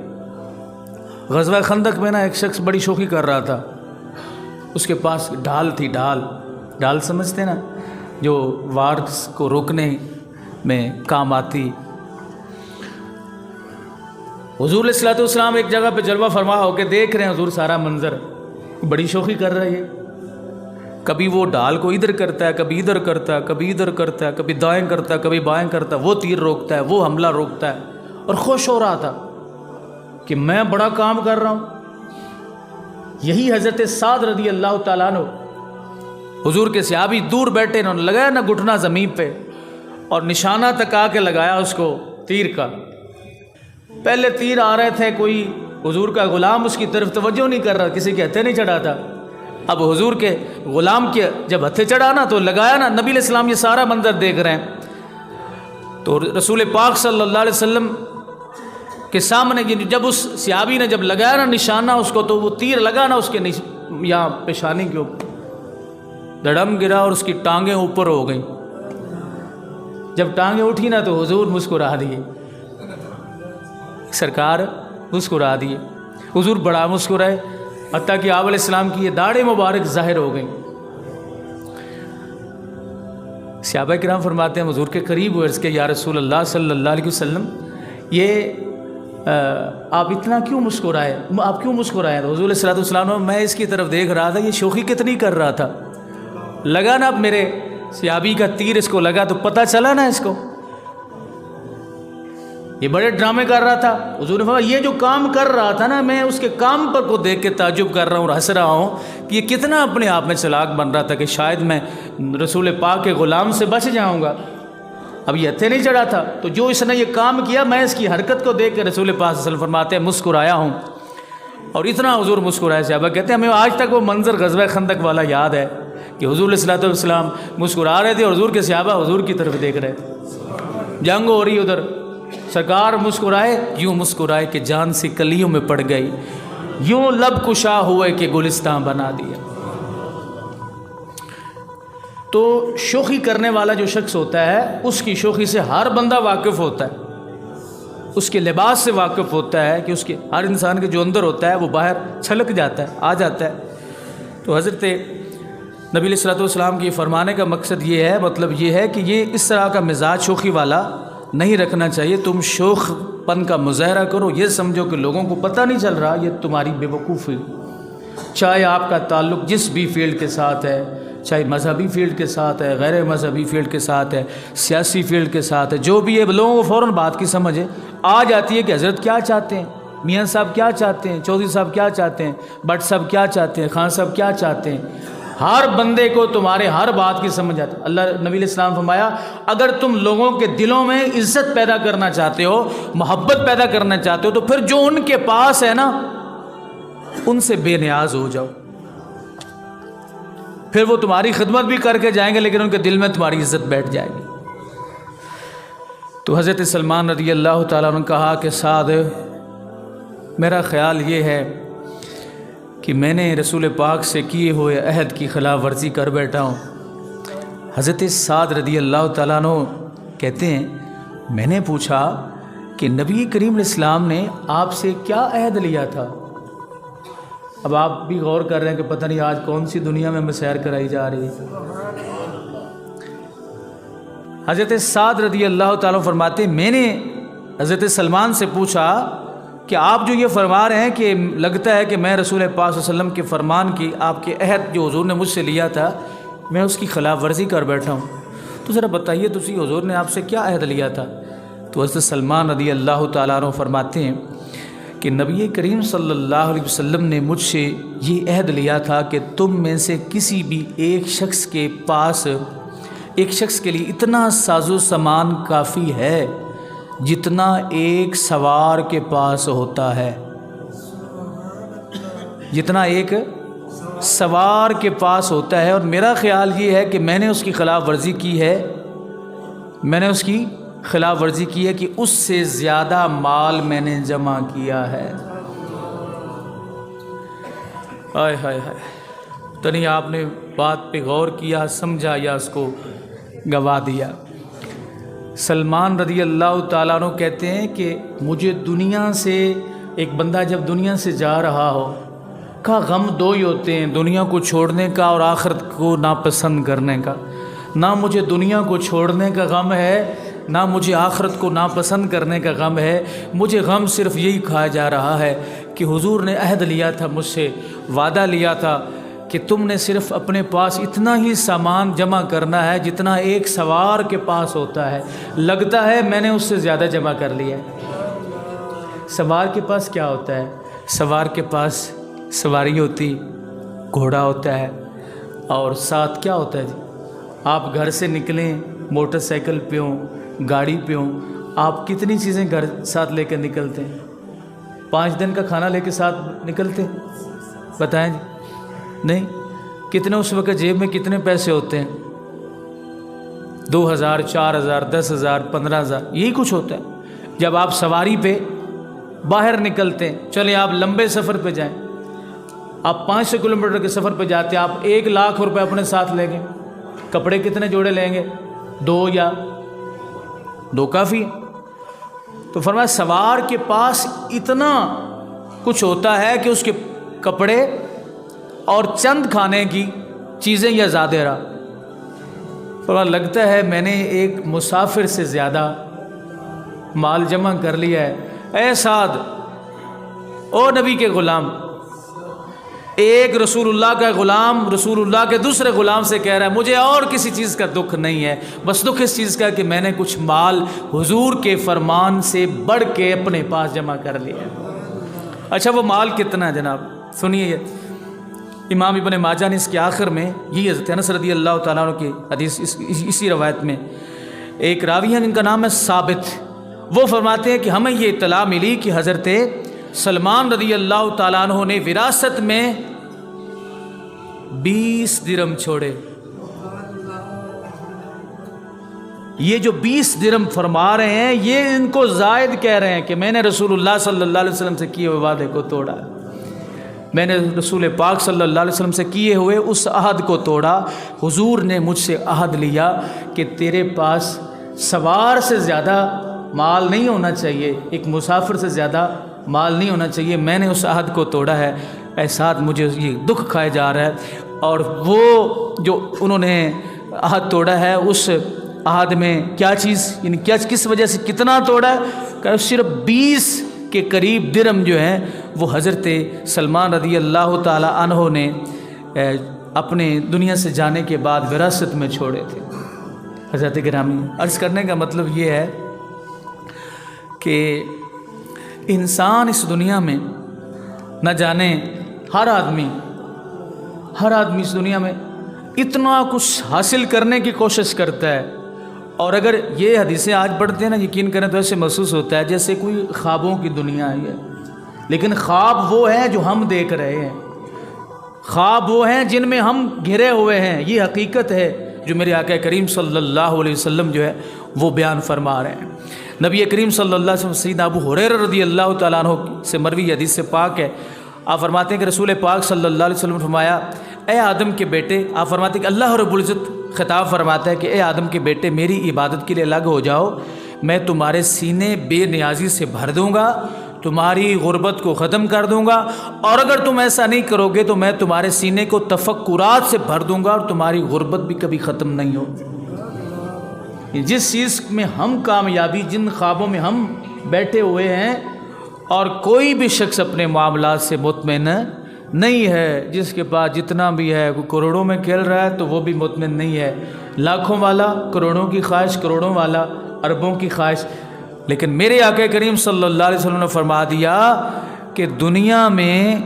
غزوہ خندق میں نا ایک شخص بڑی شوخی کر رہا تھا، اس کے پاس ڈھال تھی، ڈھال سمجھتے نا، جو وار کو روکنے میں کام آتی۔ حضور علیہ الصلوۃ والسلام ایک جگہ پہ جلوہ فرما ہو کے دیکھ رہے ہیں حضور سارا منظر، بڑی شوخی کر رہا ہے، کبھی وہ ڈھال کو ادھر کرتا ہے، کبھی ادھر کرتا ہے، کبھی ادھر کرتا ہے، کبھی دائیں کرتا ہے، کبھی بائیں کرتا ہے، وہ تیر روکتا ہے، وہ حملہ روکتا ہے، اور خوش ہو رہا تھا کہ میں بڑا کام کر رہا ہوں۔ یہی حضرت سعد رضی اللہ تعالیٰ عنہ، حضور کے صحابی دور بیٹھے، انہوں نے لگایا نا گھٹنا زمین پہ اور نشانہ تکا کے لگایا اس کو تیر کا۔ پہلے تیر آ رہے تھے، کوئی حضور کا غلام اس کی طرف توجہ نہیں کر رہا، کسی کے ہتھے نہیں چڑھا تھا۔ اب حضور کے غلام کے جب ہتھے چڑھا نا تو لگایا نا، نبی علیہ السلام یہ سارا منظر دیکھ رہے ہیں، تو رسول پاک صلی اللہ علیہ وسلم کے سامنے جب اس صحابی نے جب لگایا نا نشانہ اس کو، تو وہ تیر لگا نا اس کے یہاں پیشانی کے اوپر، دھڑم گرا اور اس کی ٹانگیں اوپر ہو گئیں۔ جب ٹانگیں اٹھی نا تو حضور مسکرا دیے، سرکار مسکرا دیے، حضور بڑا مسکرائے، حتیٰ کہ آپ علیہ السلام کی یہ داڑھی مبارک ظاہر ہو گئی۔ صحابہ کرام فرماتے ہیں حضور کے قریب ہوئے، عرض کہ یا رسول اللہ صلی اللہ علیہ وسلم، یہ آپ اتنا کیوں مسکرائے، آپ کیوں مسکرائے؟ تو حضور علیہ الصلوۃ والسلام، میں اس کی طرف دیکھ رہا تھا، یہ شوخی کتنی کر رہا تھا، لگا نا اب میرے صحابی کا تیر اس کو لگا تو پتہ چلا نا اس کو، یہ بڑے ڈرامے کر رہا تھا۔ حضور نے فرمایا یہ جو کام کر رہا تھا نا، میں اس کے کام پر کو دیکھ کے تعجب کر رہا ہوں اور ہنس رہا ہوں کہ یہ کتنا اپنے آپ میں چلاک بن رہا تھا کہ شاید میں رسول پاک کے غلام سے بچ جاؤں گا۔ اب یہ ہتھے نہیں چڑھا تھا، تو جو اس نے یہ کام کیا، میں اس کی حرکت کو دیکھ کے رسول پاک صلی اللہ علیہ وسلم فرماتے ہیں مسکرایا ہوں، اور اتنا حضور مسکرائے۔ صحابہ کہتے ہیں ہمیں آج تک وہ منظر غزوہ خندق والا یاد ہے کہ حضور علیہ الصلوۃ والسلام مسکرا رہے تھے اور حضور کے صحابہ حضور کی طرف دیکھ رہے تھے، جنگ ہو رہی ادھر، سرکار مسکرائے، یوں مسکرائے کہ جان سی کلیوں میں پڑ گئی، یوں لب کشا ہوئے کہ گلستان بنا دیا۔ تو شوخی کرنے والا جو شخص ہوتا ہے، اس کی شوخی سے ہر بندہ واقف ہوتا ہے، اس کے لباس سے واقف ہوتا ہے کہ اس کے ہر انسان کے جو اندر ہوتا ہے وہ باہر چھلک جاتا ہے، آ جاتا ہے۔ تو حضرت نبی علیہ الصلوۃ والسلام کی فرمانے کا مقصد یہ ہے، مطلب یہ ہے کہ یہ اس طرح کا مزاج شوخی والا نہیں رکھنا چاہیے۔ تم شوخ پن کا مظاہرہ کرو، یہ سمجھو کہ لوگوں کو پتہ نہیں چل رہا، یہ تمہاری بے وقوفی، چاہے آپ کا تعلق جس بھی فیلڈ کے ساتھ ہے، چاہے مذہبی فیلڈ کے ساتھ ہے، غیر مذہبی فیلڈ کے ساتھ ہے، سیاسی فیلڈ کے ساتھ ہے، جو بھی ہے، لوگوں کو فوراً بات کی سمجھ آ جاتی ہے کہ حضرت کیا چاہتے ہیں، میاں صاحب کیا چاہتے ہیں، چودھری صاحب کیا چاہتے ہیں، بٹ صاحب کیا چاہتے ہیں، خان صاحب کیا چاہتے ہیں۔ ہر بندے کو تمہارے ہر بات کی سمجھ آتی ہے۔ اللہ نبی علیہ السلام فرمایا اگر تم لوگوں کے دلوں میں عزت پیدا کرنا چاہتے ہو، محبت پیدا کرنا چاہتے ہو، تو پھر جو ان کے پاس ہے نا ان سے بے نیاز ہو جاؤ، پھر وہ تمہاری خدمت بھی کر کے جائیں گے لیکن ان کے دل میں تمہاری عزت بیٹھ جائے گی۔ تو حضرت سلمان رضی اللہ تعالیٰ عنہ نے کہا کہ سعد، میرا خیال یہ ہے کہ میں نے رسول پاک سے کیے ہوئے عہد کی خلاف ورزی کر بیٹھا ہوں۔ حضرت سعد رضی اللہ تعالیٰ عنہ کہتے ہیں میں نے پوچھا کہ نبی کریم علیہ السلام نے آپ سے کیا عہد لیا تھا؟ اب آپ بھی غور کر رہے ہیں کہ پتہ نہیں آج کون سی دنیا میں سیر کرائی جا رہی ہے۔ حضرت سعد رضی اللہ تعالیٰ فرماتے ہیں میں نے حضرت سلمان سے پوچھا کہ آپ جو یہ فرما رہے ہیں کہ لگتا ہے کہ میں رسول پاک صلی اللہ علیہ وسلم کے فرمان کی، آپ کے عہد جو حضور نے مجھ سے لیا تھا، میں اس کی خلاف ورزی کر بیٹھا ہوں، تو ذرا بتائیے تو صحیح حضور نے آپ سے کیا عہد لیا تھا؟ تو حضرت سلمان رضی اللہ تعالیٰ عنہ فرماتے ہیں کہ نبی کریم صلی اللہ علیہ وسلم نے مجھ سے یہ عہد لیا تھا کہ تم میں سے کسی بھی ایک شخص کے پاس، ایک شخص کے لیے اتنا ساز و سامان کافی ہے جتنا ایک سوار کے پاس ہوتا ہے، جتنا ایک سوار کے پاس ہوتا ہے۔ اور میرا خیال یہ ہے کہ میں نے اس کی خلاف ورزی کی ہے، میں نے اس کی خلاف ورزی کی ہے کہ اس سے زیادہ مال میں نے جمع کیا ہے۔ ہائے ہائے ہائے، تو نہیں آپ نے بات پہ غور کیا، سمجھا، یا اس کو گوا دیا؟ سلمان رضی اللہ تعالیٰ عنہ کہتے ہیں کہ مجھے دنیا سے، ایک بندہ جب دنیا سے جا رہا ہو کا غم دو ہی ہوتے ہیں، دنیا کو چھوڑنے کا اور آخرت کو ناپسند کرنے کا۔ نہ مجھے دنیا کو چھوڑنے کا غم ہے، نہ مجھے آخرت کو ناپسند کرنے کا غم ہے، مجھے غم صرف یہی کھایا جا رہا ہے کہ حضور نے عہد لیا تھا مجھ سے، وعدہ لیا تھا کہ تم نے صرف اپنے پاس اتنا ہی سامان جمع کرنا ہے جتنا ایک سوار کے پاس ہوتا ہے۔ لگتا ہے میں نے اس سے زیادہ جمع کر لیا ہے۔ سوار کے پاس کیا ہوتا ہے؟ سوار کے پاس سواری ہوتی، گھوڑا ہوتا ہے، اور ساتھ کیا ہوتا ہے جی؟ آپ گھر سے نکلیں موٹر سائیکل پہ ہوں، گاڑی پہ ہوں، آپ کتنی چیزیں گھر ساتھ لے کر نکلتے ہیں؟ 5 دن کا کھانا لے کے ساتھ نکلتے ہیں؟ بتائیں جی، نہیں؟ کتنے اس وقت جیب میں کتنے پیسے ہوتے ہیں؟ 2000، 4000، 10000، 15000، یہی کچھ ہوتا ہے۔ جب آپ سواری پہ باہر نکلتے ہیں، چلیں آپ لمبے سفر پہ جائیں، آپ 500 کلومیٹر کے سفر پہ جاتے ہیں، آپ 1 لاکھ روپے اپنے ساتھ لیں گے، کپڑے کتنے جوڑے لیں گے؟ 2 یا 2 کافی ہے۔ تو فرمایا سوار کے پاس اتنا کچھ ہوتا ہے کہ اس کے کپڑے اور چند کھانے کی چیزیں یا زیادہ رہا۔ فرمایا لگتا ہے میں نے ایک مسافر سے زیادہ مال جمع کر لیا ہے۔ اے سعد، او نبی کے غلام، ایک رسول اللہ کا غلام رسول اللہ کے دوسرے غلام سے کہہ رہا ہے مجھے اور کسی چیز کا دکھ نہیں ہے، بس دکھ اس چیز کا کہ میں نے کچھ مال حضور کے فرمان سے بڑھ کے اپنے پاس جمع کر لیا ہے۔ اچھا وہ مال کتنا ہے جناب؟ سنیے، یہ امام ابن ماجہ نے اس کے آخر میں، یہ حضرت انس رضی اللہ تعالیٰ عنہ کی حدیث، اسی روایت میں ایک راوی ہیں جن کا نام ہے ثابت، وہ فرماتے ہیں کہ ہمیں یہ اطلاع ملی کہ حضرت سلمان رضی اللہ تعالیٰ عنہ نے وراثت میں 20 درہم چھوڑے۔ یہ جو 20 درہم فرما رہے ہیں یہ ان کو زائد کہہ رہے ہیں کہ میں نے رسول اللہ صلی اللہ علیہ وسلم سے کیے ہوئے وعدے کو توڑا، میں نے رسول پاک صلی اللہ علیہ وسلم سے کیے ہوئے اس عہد کو توڑا۔ حضور نے مجھ سے عہد لیا کہ تیرے پاس سوار سے زیادہ مال نہیں ہونا چاہیے، ایک مسافر سے زیادہ مال نہیں ہونا چاہیے، میں نے اس عہد کو توڑا ہے۔ ایسا مجھے یہ دکھ کھایا جا رہا ہے۔ اور وہ جو انہوں نے عہد توڑا ہے، اس عہد میں کیا چیز، یعنی کیا کس وجہ سے کتنا توڑا ہے؟ کہ صرف 20 کے قریب درہم جو ہیں وہ حضرت سلمان رضی اللہ تعالی عنہ نے اپنے دنیا سے جانے کے بعد وراثت میں چھوڑے تھے۔ حضرت گرامی، عرض کرنے کا مطلب یہ ہے کہ انسان اس دنیا میں نہ جانے، ہر آدمی اس دنیا میں اتنا کچھ حاصل کرنے کی کوشش کرتا ہے، اور اگر یہ حدیثیں آج پڑھتے ہیں نا، یقین کریں تو ایسے محسوس ہوتا ہے جیسے کوئی خوابوں کی دنیا ہے، لیکن خواب وہ ہیں جو ہم دیکھ رہے ہیں، خواب وہ ہیں جن میں ہم گھرے ہوئے ہیں، یہ حقیقت ہے جو میرے آقا کریم صلی اللہ علیہ وسلم جو ہے وہ بیان فرما رہے ہیں۔ نبی کریم صلی اللہ علیہ وسلم سیدنا ابو ہریرہ رضی اللہ تعالیٰ عنہ سے مروی حدیث سے پاک ہے، آپ فرماتے ہیں کہ رسول پاک صلی اللہ علیہ وسلم نے فرمایا اے آدم کے بیٹے، آپ فرماتے ہیں کہ اللہ رب العزت خطاب فرماتا ہے کہ اے آدم کے بیٹے میری عبادت کے لیے الگ ہو جاؤ، میں تمہارے سینے بے نیازی سے بھر دوں گا، تمہاری غربت کو ختم کر دوں گا، اور اگر تم ایسا نہیں کرو گے تو میں تمہارے سینے کو تفکرات سے بھر دوں گا اور تمہاری غربت بھی کبھی ختم نہیں ہوگی۔ جس چیز میں ہم کامیابی، جن خوابوں میں ہم بیٹھے ہوئے ہیں، اور کوئی بھی شخص اپنے معاملات سے مطمئن نہیں ہے، جس کے پاس جتنا بھی ہے، کوئی کروڑوں میں کھیل رہا ہے تو وہ بھی مطمئن نہیں ہے، لاکھوں والا کروڑوں کی خواہش، کروڑوں والا اربوں کی خواہش۔ لیکن میرے آقا کریم صلی اللہ علیہ وسلم نے فرما دیا کہ دنیا میں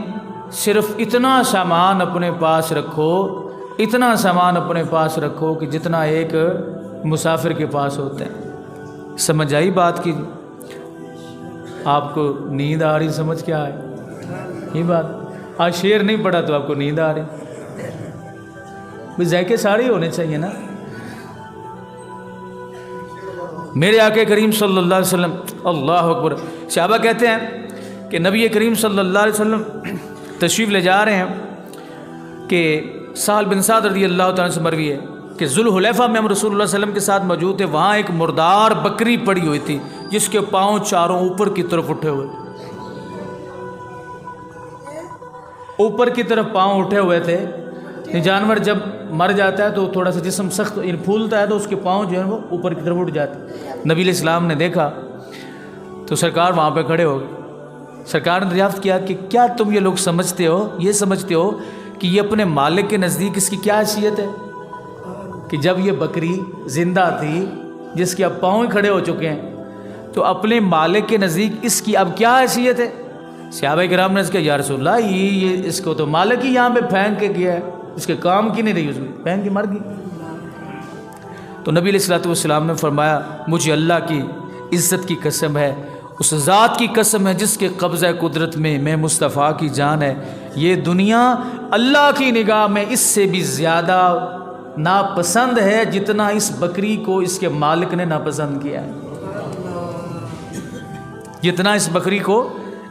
صرف اتنا سامان اپنے پاس رکھو، اتنا سامان اپنے پاس رکھو کہ جتنا ایک مسافر کے پاس ہوتا ہے۔ سمجھ آئی بات کی؟ آپ کو نیند آ رہی؟ سمجھ کیا ہے یہ بات؟ آج شعر نہیں پڑھا تو آپ کو نیند آ رہی؟ ذائقے سارے ہونے چاہیے نا۔ میرے آقا کریم صلی اللہ علیہ وسلم، اللہ اکبر، صحابہ کہتے ہیں کہ نبی کریم صلی اللہ علیہ وسلم تشریف لے جا رہے ہیں کہ سہل بن سعد رضی اللہ تعالیٰ سے مروی ہے کہ ذوالحلیفہ میں ہم رسول اللہ صلی اللہ علیہ وسلم کے ساتھ موجود تھے، وہاں ایک مردار بکری پڑی ہوئی تھی جس کے پاؤں چاروں اوپر کی طرف اٹھے ہوئے، اوپر کی طرف پاؤں اٹھے ہوئے تھے۔ یہ جانور جب مر جاتا ہے تو تھوڑا سا جسم سخت پھولتا ہے تو اس کے پاؤں جو ہیں وہ اوپر کی طرف اٹھ جاتے ہیں۔ نبی علیہ السلام نے دیکھا تو سرکار وہاں پہ کھڑے ہو گئے۔ سرکار نے دریافت کیا کہ کیا تم یہ لوگ سمجھتے ہو کہ یہ اپنے مالک کے نزدیک اس کی کیا حیثیت ہے؟ کہ جب یہ بکری زندہ تھی جس کے اب پاؤں ہی کھڑے ہو چکے ہیں تو اپنے مالک کے نزدیک اس کی اب کیا حیثیت ہے؟ صحابہ کرام نے اس کہا یا رسول اللہ یہ اس کو تو مالک ہی یہاں پہ پھینک کے گیا ہے، اس کے کام کی نہیں رہی، اس میں پھینک کے مر گئی۔ تو نبی علیہ الصلوۃ والسلام نے فرمایا مجھے اللہ کی عزت کی قسم ہے، اس ذات کی قسم ہے جس کے قبضہ قدرت میں مصطفیٰ کی جان ہے، یہ دنیا اللہ کی نگاہ میں اس سے بھی زیادہ ناپسند ہے جتنا اس بکری کو اس کے مالک نے ناپسند کیا ہے، جتنا اس بکری کو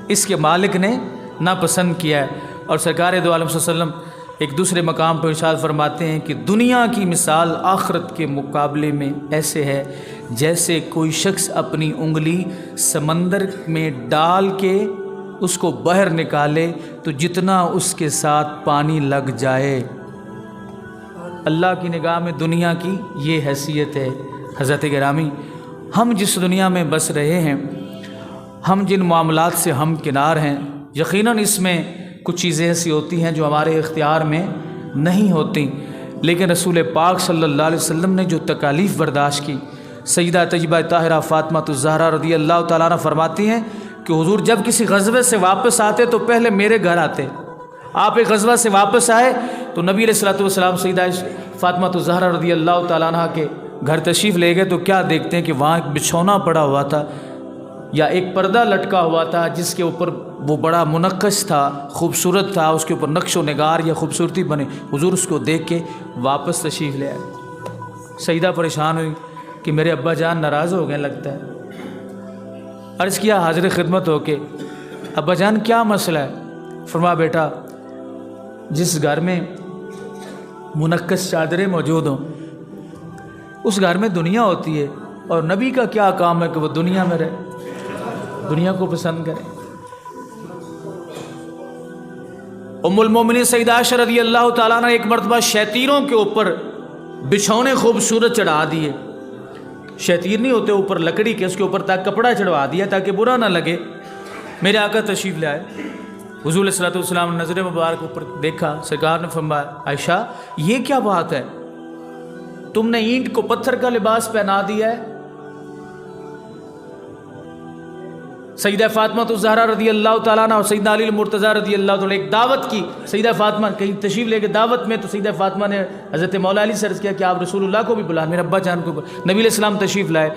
اس کے مالک نے ناپسند کیا ہے۔ اور سرکار دو عالم صلی اللہ علیہ وسلم ایک دوسرے مقام پر ارشاد فرماتے ہیں کہ دنیا کی مثال آخرت کے مقابلے میں ایسے ہے جیسے کوئی شخص اپنی انگلی سمندر میں ڈال کے اس کو باہر نکالے تو جتنا اس کے ساتھ پانی لگ جائے۔ اللہ کی نگاہ میں دنیا کی یہ حیثیت ہے۔ حضرت گرامی، ہم جس دنیا میں بس رہے ہیں، ہم جن معاملات سے ہم کنار ہیں، یقیناً اس میں کچھ چیزیں ایسی ہوتی ہیں جو ہمارے اختیار میں نہیں ہوتی، لیکن رسول پاک صلی اللہ علیہ وسلم نے جو تکالیف برداشت کی، سیدہ طیبہ طاہرہ فاطمہ الزہرا رضی اللہ تعالیٰ عنہ فرماتی ہیں کہ حضور جب کسی غزوے سے واپس آتے تو پہلے میرے گھر آتے۔ آپ ایک غزوہ سے واپس آئے تو نبی علیہ الصلوۃ والسلام سیدہ فاطمہ الزہرا رضی اللہ تعالیٰ عنہ کے گھر تشریف لے گئے تو کیا دیکھتے ہیں کہ وہاں ایک بچھونا پڑا ہوا تھا یا ایک پردہ لٹکا ہوا تھا جس کے اوپر وہ بڑا منقش تھا، خوبصورت تھا، اس کے اوپر نقش و نگار یا خوبصورتی بنے۔ حضور اس کو دیکھ کے واپس تشریف لے آئے۔ سیدہ پریشان ہوئی کہ میرے ابا جان ناراض ہو گئے لگتا ہے۔ عرض کیا حاضر خدمت ہو کے ابا جان کیا مسئلہ ہے؟ فرمایا بیٹا جس گھر میں منقش چادریں موجود ہوں اس گھر میں دنیا ہوتی ہے، اور نبی کا کیا کام ہے کہ وہ دنیا میں رہے، دنیا کو پسند کرے۔ ام المومنین سیدہ عائشہ رضی اللہ تعالیٰ نے ایک مرتبہ شیطینوں کے اوپر بچھونے خوبصورت چڑھا دیے، شیطین نہیں ہوتے اوپر لکڑی کے، اس کے اوپر تک کپڑا چڑھوا دیا تاکہ برا نہ لگے۔ میرے آقا تشریف لے آئے، حضور علیہ الصلوۃ والسلام نے نظر مبارک اوپر دیکھا، سرکار نے فرمایا عائشہ یہ کیا بات ہے، تم نے اینٹ کو پتھر کا لباس پہنا دیا ہے۔ سیدہ فاطمہ الزہرا رضی اللہ تعالیٰ عنہ اور سیدنا علی المرتضیٰ رضی اللہ تعالیٰ ایک دعوت کی، سیدہ فاطمہ کہیں تشریف لے کے دعوت میں، تو سیدہ فاطمہ نے حضرت مولا علی سے عرض کیا کہ آپ رسول اللہ کو بھی بلا، میرے ابا جان کو بلا۔ نبی علیہ السلام تشریف لائے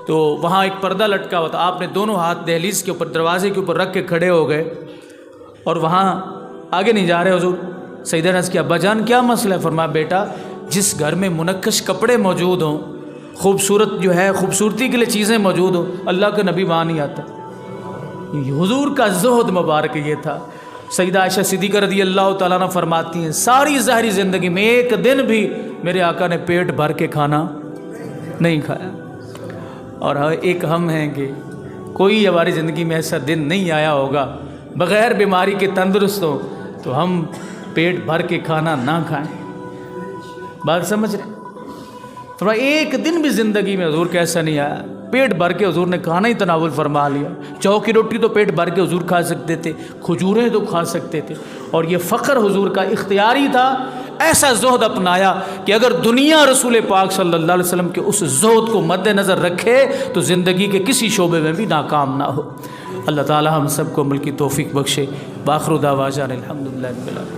تو وہاں ایک پردہ لٹکا ہوا تھا، آپ نے دونوں ہاتھ دہلیز کے اوپر دروازے کے اوپر رکھ کے کھڑے ہو گئے اور وہاں آگے نہیں جا رہے حضور۔ سیدہ نے عرض کیا ابا جان کیا مسئلہ ہے؟ فرمایا بیٹا جس گھر میں منقش کپڑے موجود ہوں، خوبصورت جو ہے خوبصورتی کے لیے چیزیں موجود ہوں، اللہ کا نبی وہاں نہیں آتا۔ حضور کا زہد مبارک یہ تھا۔ سیدہ عائشہ صدیقہ رضی اللہ تعالیٰ عنہ فرماتی ہیں ساری ظاہری زندگی میں ایک دن بھی میرے آقا نے پیٹ بھر کے کھانا نہیں کھایا، اور ایک ہم ہیں کہ کوئی ہماری زندگی میں ایسا دن نہیں آیا ہوگا بغیر بیماری کے تندرست ہو تو ہم پیٹ بھر کے کھانا نہ کھائیں. بات سمجھ رہے ہیں؟ تھوڑا ایک دن بھی زندگی میں حضور کیسا نہیں آیا پیٹ بھر کے حضور نے کھانا ہی تناول فرما لیا. چو کی روٹی تو پیٹ بھر کے حضور کھا سکتے تھے, کھجوریں تو کھا سکتے تھے, اور یہ فقر حضور کا اختیاری تھا. ایسا زہد اپنایا کہ اگر دنیا رسول پاک صلی اللہ علیہ وسلم کے اس زہد کو مد نظر رکھے تو زندگی کے کسی شعبے میں بھی ناکام نہ ہو. اللہ تعالی ہم سب کو عمل کی توفیق بخشے. بآخر دعوانا الحمدللہ رب العالمین.